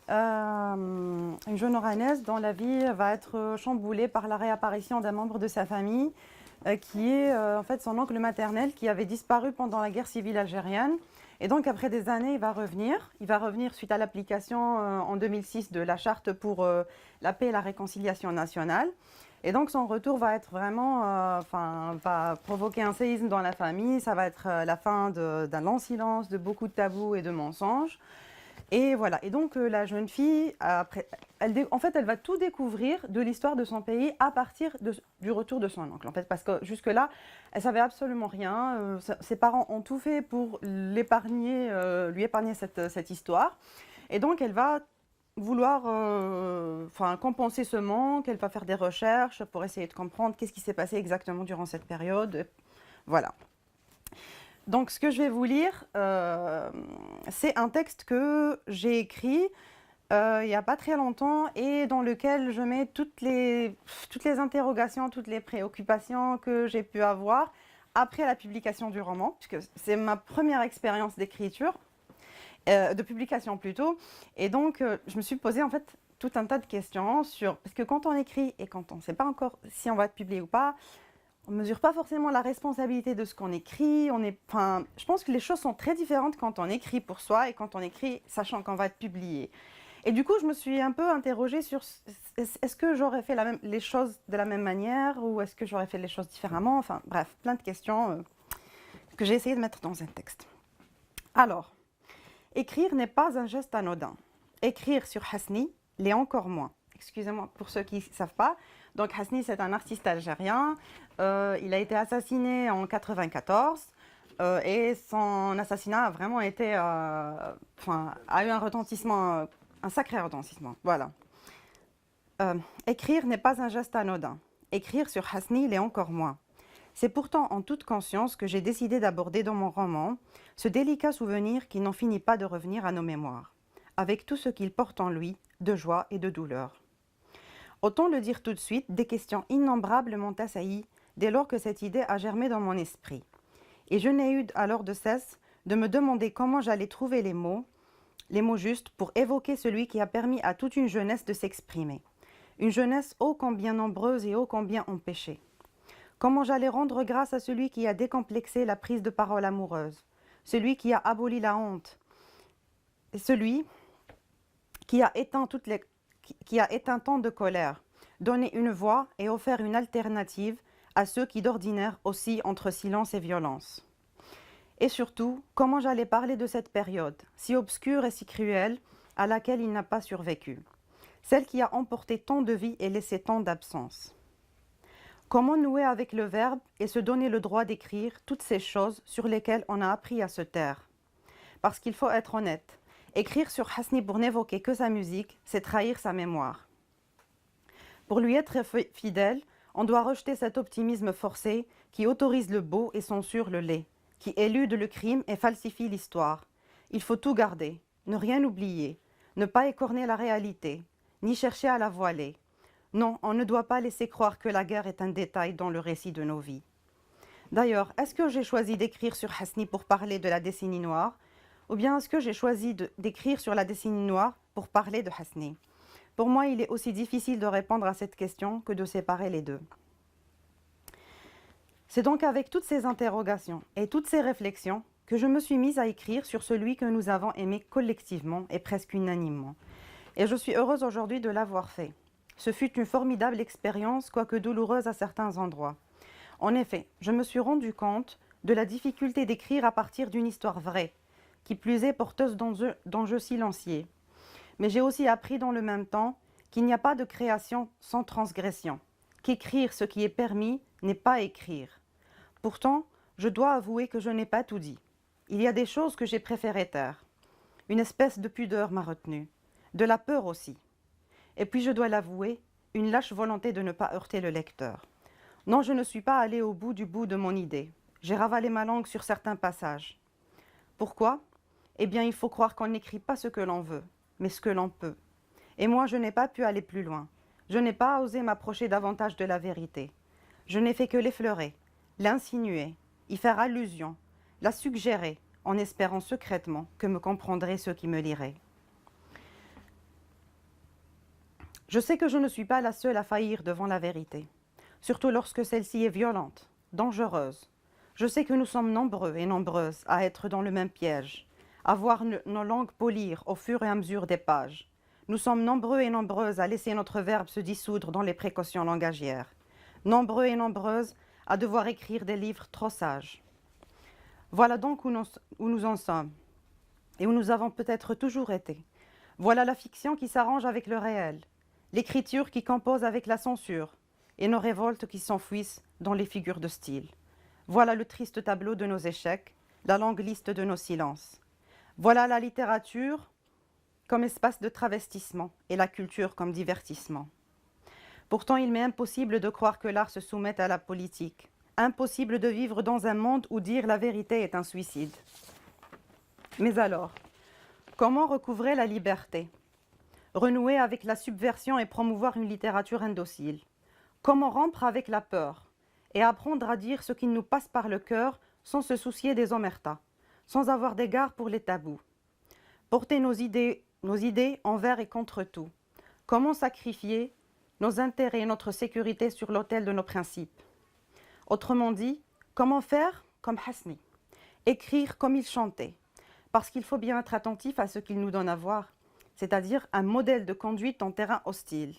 H: une jeune oranaise dont la vie va être chamboulée par la réapparition d'un membre de sa famille, qui est en fait son oncle maternel qui avait disparu pendant la guerre civile algérienne. Et donc, après des années, il va revenir. Il va revenir suite à l'application en 2006 de la charte pour la paix et la réconciliation nationale. Et donc, son retour va être vraiment, va provoquer un séisme dans la famille. Ça va être la fin d'un long silence, de beaucoup de tabous et de mensonges. Et voilà. Et donc, la jeune fille, après, elle va tout découvrir de l'histoire de son pays à partir du retour de son oncle. En fait, parce que jusque-là, elle savait absolument rien. Ses parents ont tout fait pour lui épargner cette histoire. Et donc, elle va vouloir compenser ce manque, elle va faire des recherches pour essayer de comprendre qu'est-ce qui s'est passé exactement durant cette période. Voilà. Donc, ce que je vais vous lire, c'est un texte que j'ai écrit il n'y a pas très longtemps et dans lequel je mets toutes les interrogations, toutes les préoccupations que j'ai pu avoir après la publication du roman, puisque c'est ma première expérience d'écriture. De publication plutôt. Et donc, je me suis posé en fait tout un tas de questions parce que quand on écrit et quand on ne sait pas encore si on va être publié ou pas, on ne mesure pas forcément la responsabilité de ce qu'on écrit. Je pense que les choses sont très différentes quand on écrit pour soi et quand on écrit sachant qu'on va être publié. Et du coup, je me suis un peu interrogée sur est-ce que j'aurais fait les choses de la même manière ou est-ce que j'aurais fait les choses différemment. Enfin, bref, plein de questions que j'ai essayé de mettre dans un texte. Alors, écrire n'est pas un geste anodin. Écrire sur Hasni l'est encore moins. Excusez-moi pour ceux qui ne savent pas. Donc Hasni, c'est un artiste algérien. Il a été assassiné en 1994 et son assassinat a vraiment été, a eu un retentissement, un sacré retentissement. Voilà. Écrire n'est pas un geste anodin. Écrire sur Hasni l'est encore moins. C'est pourtant en toute conscience que j'ai décidé d'aborder dans mon roman ce délicat souvenir qui n'en finit pas de revenir à nos mémoires, avec tout ce qu'il porte en lui de joie et de douleur. Autant le dire tout de suite, des questions innombrables m'ont assailli dès lors que cette idée a germé dans mon esprit. Et je n'ai eu alors de cesse de me demander comment j'allais trouver les mots justes pour évoquer celui qui a permis à toute une jeunesse de s'exprimer. Une jeunesse ô combien nombreuse et ô combien empêchée. Comment j'allais rendre grâce à celui qui a décomplexé la prise de parole amoureuse, celui qui a aboli la honte, et celui qui a éteint tant de colère, donné une voix et offert une alternative à ceux qui d'ordinaire oscillent entre silence et violence. Et surtout, comment j'allais parler de cette période, si obscure et si cruelle, à laquelle il n'a pas survécu, celle qui a emporté tant de vie et laissé tant d'absence. Comment nouer avec le verbe et se donner le droit d'écrire toutes ces choses sur lesquelles on a appris à se taire. Parce qu'il faut être honnête, écrire sur Hasni pour n'évoquer que sa musique, c'est trahir sa mémoire. Pour lui être fidèle, on doit rejeter cet optimisme forcé qui autorise le beau et censure le laid, qui élude le crime et falsifie l'histoire. Il faut tout garder, ne rien oublier, ne pas écorner la réalité, ni chercher à la voiler. Non, on ne doit pas laisser croire que la guerre est un détail dans le récit de nos vies. D'ailleurs, est-ce que j'ai choisi d'écrire sur Hasni pour parler de la décennie noire, ou bien est-ce que j'ai choisi d'écrire sur la décennie noire pour parler de Hasni? Pour moi, il est aussi difficile de répondre à cette question que de séparer les deux. C'est donc avec toutes ces interrogations et toutes ces réflexions que je me suis mise à écrire sur celui que nous avons aimé collectivement et presque unanimement. Et je suis heureuse aujourd'hui de l'avoir fait. Ce fut une formidable expérience, quoique douloureuse à certains endroits. En effet, je me suis rendu compte de la difficulté d'écrire à partir d'une histoire vraie, qui plus est porteuse d'enjeux silencieux. Mais j'ai aussi appris dans le même temps qu'il n'y a pas de création sans transgression, qu'écrire ce qui est permis n'est pas écrire. Pourtant, je dois avouer que je n'ai pas tout dit. Il y a des choses que j'ai préféré taire. Une espèce de pudeur m'a retenue, de la peur aussi. Et puis je dois l'avouer, une lâche volonté de ne pas heurter le lecteur. Non, je ne suis pas allée au bout de mon idée. J'ai ravalé ma langue sur certains passages. Pourquoi? Eh bien, il faut croire qu'on n'écrit pas ce que l'on veut, mais ce que l'on peut. Et moi, je n'ai pas pu aller plus loin. Je n'ai pas osé m'approcher davantage de la vérité. Je n'ai fait que l'effleurer, l'insinuer, y faire allusion, la suggérer, en espérant secrètement que me comprendraient ceux qui me liraient. Je sais que je ne suis pas la seule à faillir devant la vérité, surtout lorsque celle-ci est violente, dangereuse. Je sais que nous sommes nombreux et nombreuses à être dans le même piège, à voir nos langues polir au fur et à mesure des pages. Nous sommes nombreux et nombreuses à laisser notre verbe se dissoudre dans les précautions langagières. Nombreux et nombreuses à devoir écrire des livres trop sages. Voilà donc où nous en sommes, et où nous avons peut-être toujours été. Voilà la fiction qui s'arrange avec le réel, l'écriture qui compose avec la censure, et nos révoltes qui s'enfuissent dans les figures de style. Voilà le triste tableau de nos échecs, la longue liste de nos silences. Voilà la littérature comme espace de travestissement et la culture comme divertissement. Pourtant, il m'est impossible de croire que l'art se soumette à la politique. Impossible de vivre dans un monde où dire la vérité est un suicide. Mais alors, comment recouvrer la liberté? Renouer avec la subversion et promouvoir une littérature indocile? Comment rompre avec la peur et apprendre à dire ce qui nous passe par le cœur sans se soucier des omertas, sans avoir d'égard pour les tabous? Porter nos idées envers et contre tout. Comment sacrifier nos intérêts et notre sécurité sur l'autel de nos principes? Autrement dit, comment faire comme Hasni? Écrire comme il chantait, parce qu'il faut bien être attentif à ce qu'il nous donne à voir, c'est-à-dire un modèle de conduite en terrain hostile.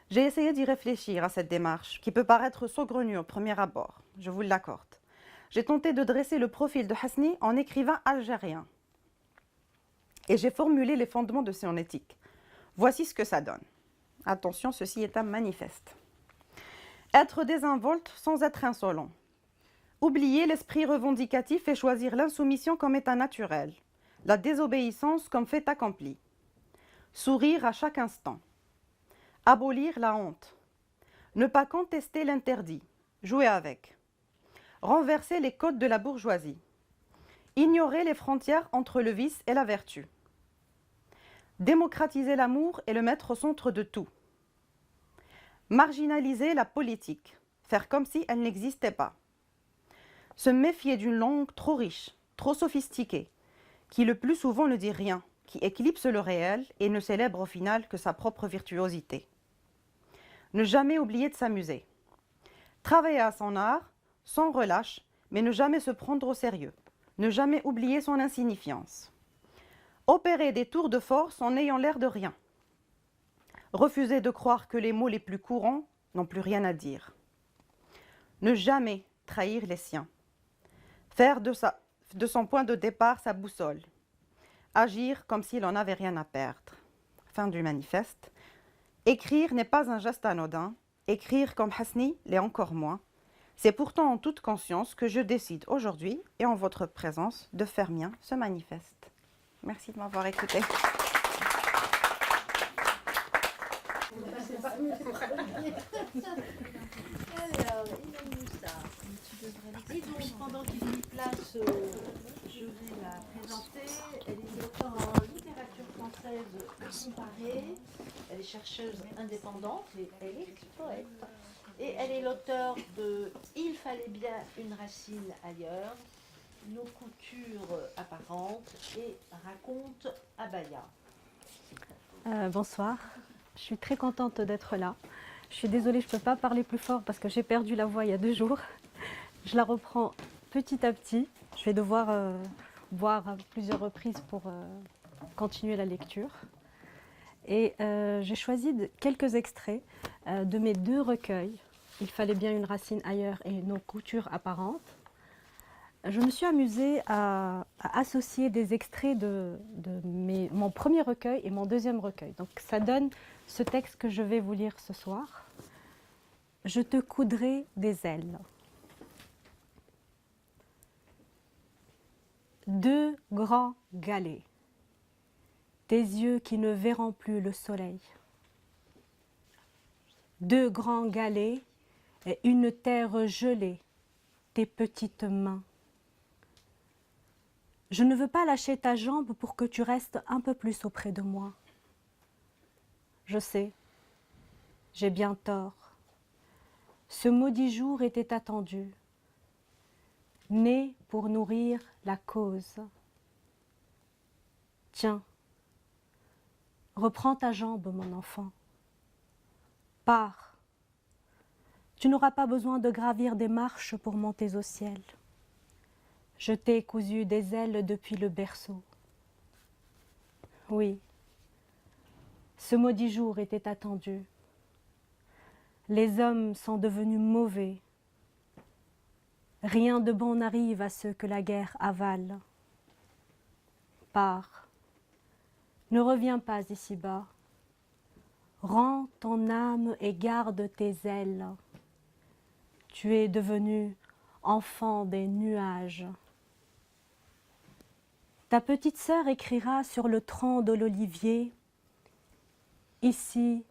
H: J'ai essayé d'y réfléchir à cette démarche, qui peut paraître saugrenue au premier abord, je vous l'accorde. J'ai tenté de dresser le profil de Hasni en écrivain algérien. Et j'ai formulé les fondements de son éthique. Voici ce que ça donne. Attention, ceci est un manifeste. Être désinvolte sans être insolent. Oublier l'esprit revendicatif et choisir l'insoumission comme état naturel. La désobéissance comme fait accompli. Sourire à chaque instant. Abolir la honte. Ne pas contester l'interdit. Jouer avec. Renverser les codes de la bourgeoisie. Ignorer les frontières entre le vice et la vertu. Démocratiser l'amour et le mettre au centre de tout. Marginaliser la politique, faire comme si elle n'existait pas. Se méfier d'une langue trop riche, trop sophistiquée, qui le plus souvent ne dit rien, qui éclipse le réel et ne célèbre au final que sa propre virtuosité. Ne jamais oublier de s'amuser. Travailler à son art, sans relâche, mais ne jamais se prendre au sérieux. Ne jamais oublier son insignifiance. Opérer des tours de force en ayant l'air de rien. Refuser de croire que les mots les plus courants n'ont plus rien à dire. Ne jamais trahir les siens. Faire de son point de départ sa boussole. Agir comme s'il n'en avait rien à perdre. Fin du manifeste. Écrire n'est pas un geste anodin. Écrire comme Hasni l'est encore moins. C'est pourtant en toute conscience que je décide aujourd'hui et en votre présence de faire mien ce manifeste. Merci de m'avoir écouté.
A: Alors, il nous ça. Et donc, pendant qu'il y place, je vais la présenter. Elle est auteure en littérature française comparée. Elle est chercheuse indépendante et elle est poète. Et elle est l'auteure de « Il fallait bien une racine ailleurs », nos coutures apparentes et raconte Abaya.
I: Bonsoir, je suis très contente d'être là. Je suis désolée, je ne peux pas parler plus fort parce que j'ai perdu la voix il y a 2 jours. Je la reprends petit à petit. Je vais devoir boire à plusieurs reprises pour continuer la lecture. Et j'ai choisi quelques extraits de mes 2 recueils. Il fallait bien une racine ailleurs et nos coutures apparentes. Je me suis amusée à associer des extraits de mon premier recueil et mon deuxième recueil. Donc ça donne ce texte que je vais vous lire ce soir. Je te coudrai des ailes. 2 grands galets, tes yeux qui ne verront plus le soleil. 2 grands galets et une terre gelée, tes petites mains. Je ne veux pas lâcher ta jambe pour que tu restes un peu plus auprès de moi. Je sais, j'ai bien tort. Ce maudit jour était attendu. né pour nourrir la cause. Tiens, reprends ta jambe, mon enfant. Pars. Tu n'auras pas besoin de gravir des marches pour monter au ciel. Je t'ai cousu des ailes depuis le berceau. Oui, ce maudit jour était attendu. Les hommes sont devenus mauvais. Rien de bon n'arrive à ceux que la guerre avale. Pars. Ne reviens pas ici-bas. Rends ton âme et garde tes ailes. Tu es devenu enfant des nuages. Ta petite sœur écrira sur le tronc de l'olivier, « Ici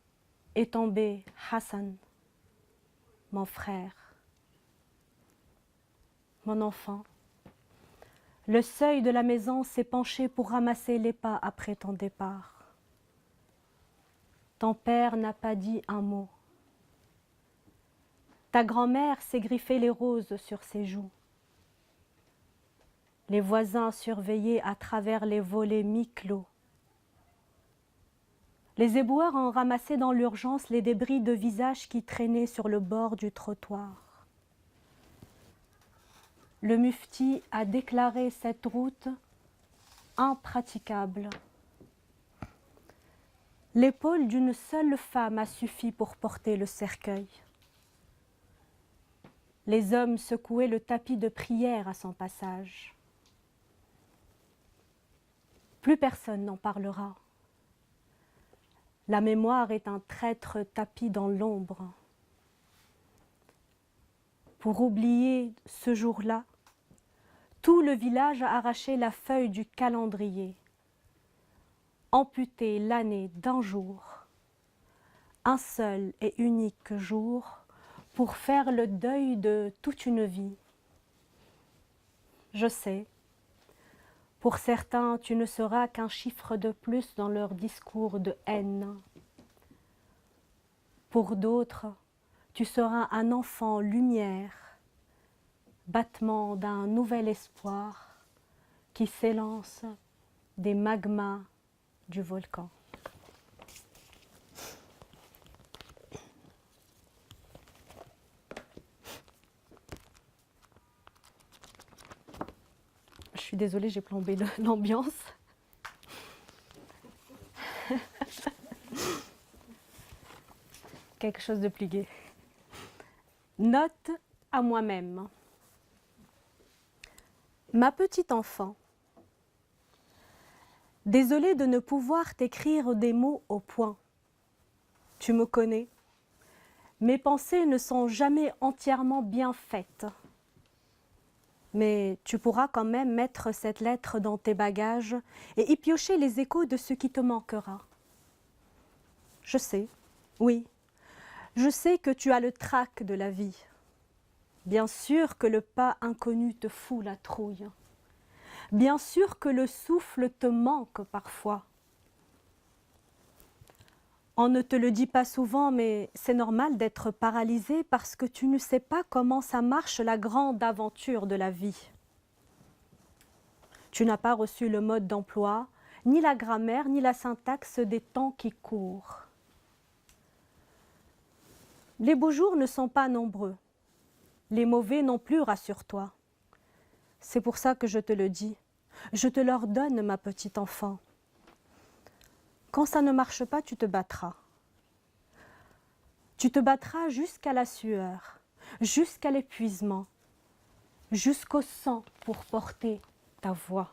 I: est tombé Hassan, mon frère. » Mon enfant, le seuil de la maison s'est penché pour ramasser les pas après ton départ. Ton père n'a pas dit un mot. Ta grand-mère s'est griffé les roses sur ses joues. Les voisins surveillaient à travers les volets mi-clos. Les éboueurs ont ramassé dans l'urgence les débris de visages qui traînaient sur le bord du trottoir. Le mufti a déclaré cette route impraticable. L'épaule d'une seule femme a suffi pour porter le cercueil. Les hommes secouaient le tapis de prière à son passage. Plus personne n'en parlera. La mémoire est un traître tapi dans l'ombre. Pour oublier ce jour-là, tout le village a arraché la feuille du calendrier, amputé l'année d'un jour, un seul et unique jour pour faire le deuil de toute une vie. Je sais, pour certains, tu ne seras qu'un chiffre de plus dans leur discours de haine. Pour d'autres, tu seras un enfant lumière, battement d'un nouvel espoir qui s'élance des magmas du volcan. Je suis désolée, j'ai plombé l'ambiance. Quelque chose de plus gai. Note à moi-même. Ma petite enfant, désolée de ne pouvoir t'écrire des mots au point. Tu me connais. Mes pensées ne sont jamais entièrement bien faites. Mais tu pourras quand même mettre cette lettre dans tes bagages et y piocher les échos de ce qui te manquera. Je sais, oui, je sais que tu as le trac de la vie. Bien sûr que le pas inconnu te fout la trouille. Bien sûr que le souffle te manque parfois. On ne te le dit pas souvent, mais c'est normal d'être paralysé parce que tu ne sais pas comment ça marche la grande aventure de la vie. Tu n'as pas reçu le mode d'emploi, ni la grammaire, ni la syntaxe des temps qui courent. Les beaux jours ne sont pas nombreux. Les mauvais non plus, rassure-toi. C'est pour ça que je te le dis. Je te l'ordonne, ma petite enfant. Quand ça ne marche pas, tu te battras. Tu te battras jusqu'à la sueur, jusqu'à l'épuisement, jusqu'au sang pour porter ta voix.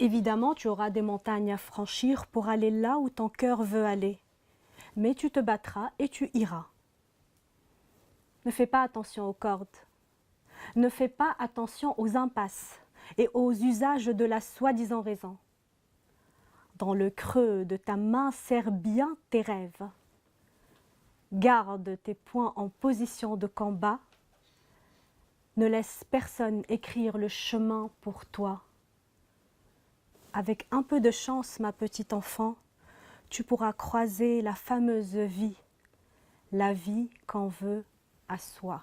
I: Évidemment, tu auras des montagnes à franchir pour aller là où ton cœur veut aller. Mais tu te battras et tu iras. Ne fais pas attention aux cordes. Ne fais pas attention aux impasses et aux usages de la soi-disant raison. Dans le creux de ta main, serre bien tes rêves. Garde tes poings en position de combat. Ne laisse personne écrire le chemin pour toi. Avec un peu de chance, ma petite enfant, tu pourras croiser la fameuse vie, la vie qu'en veut à soi.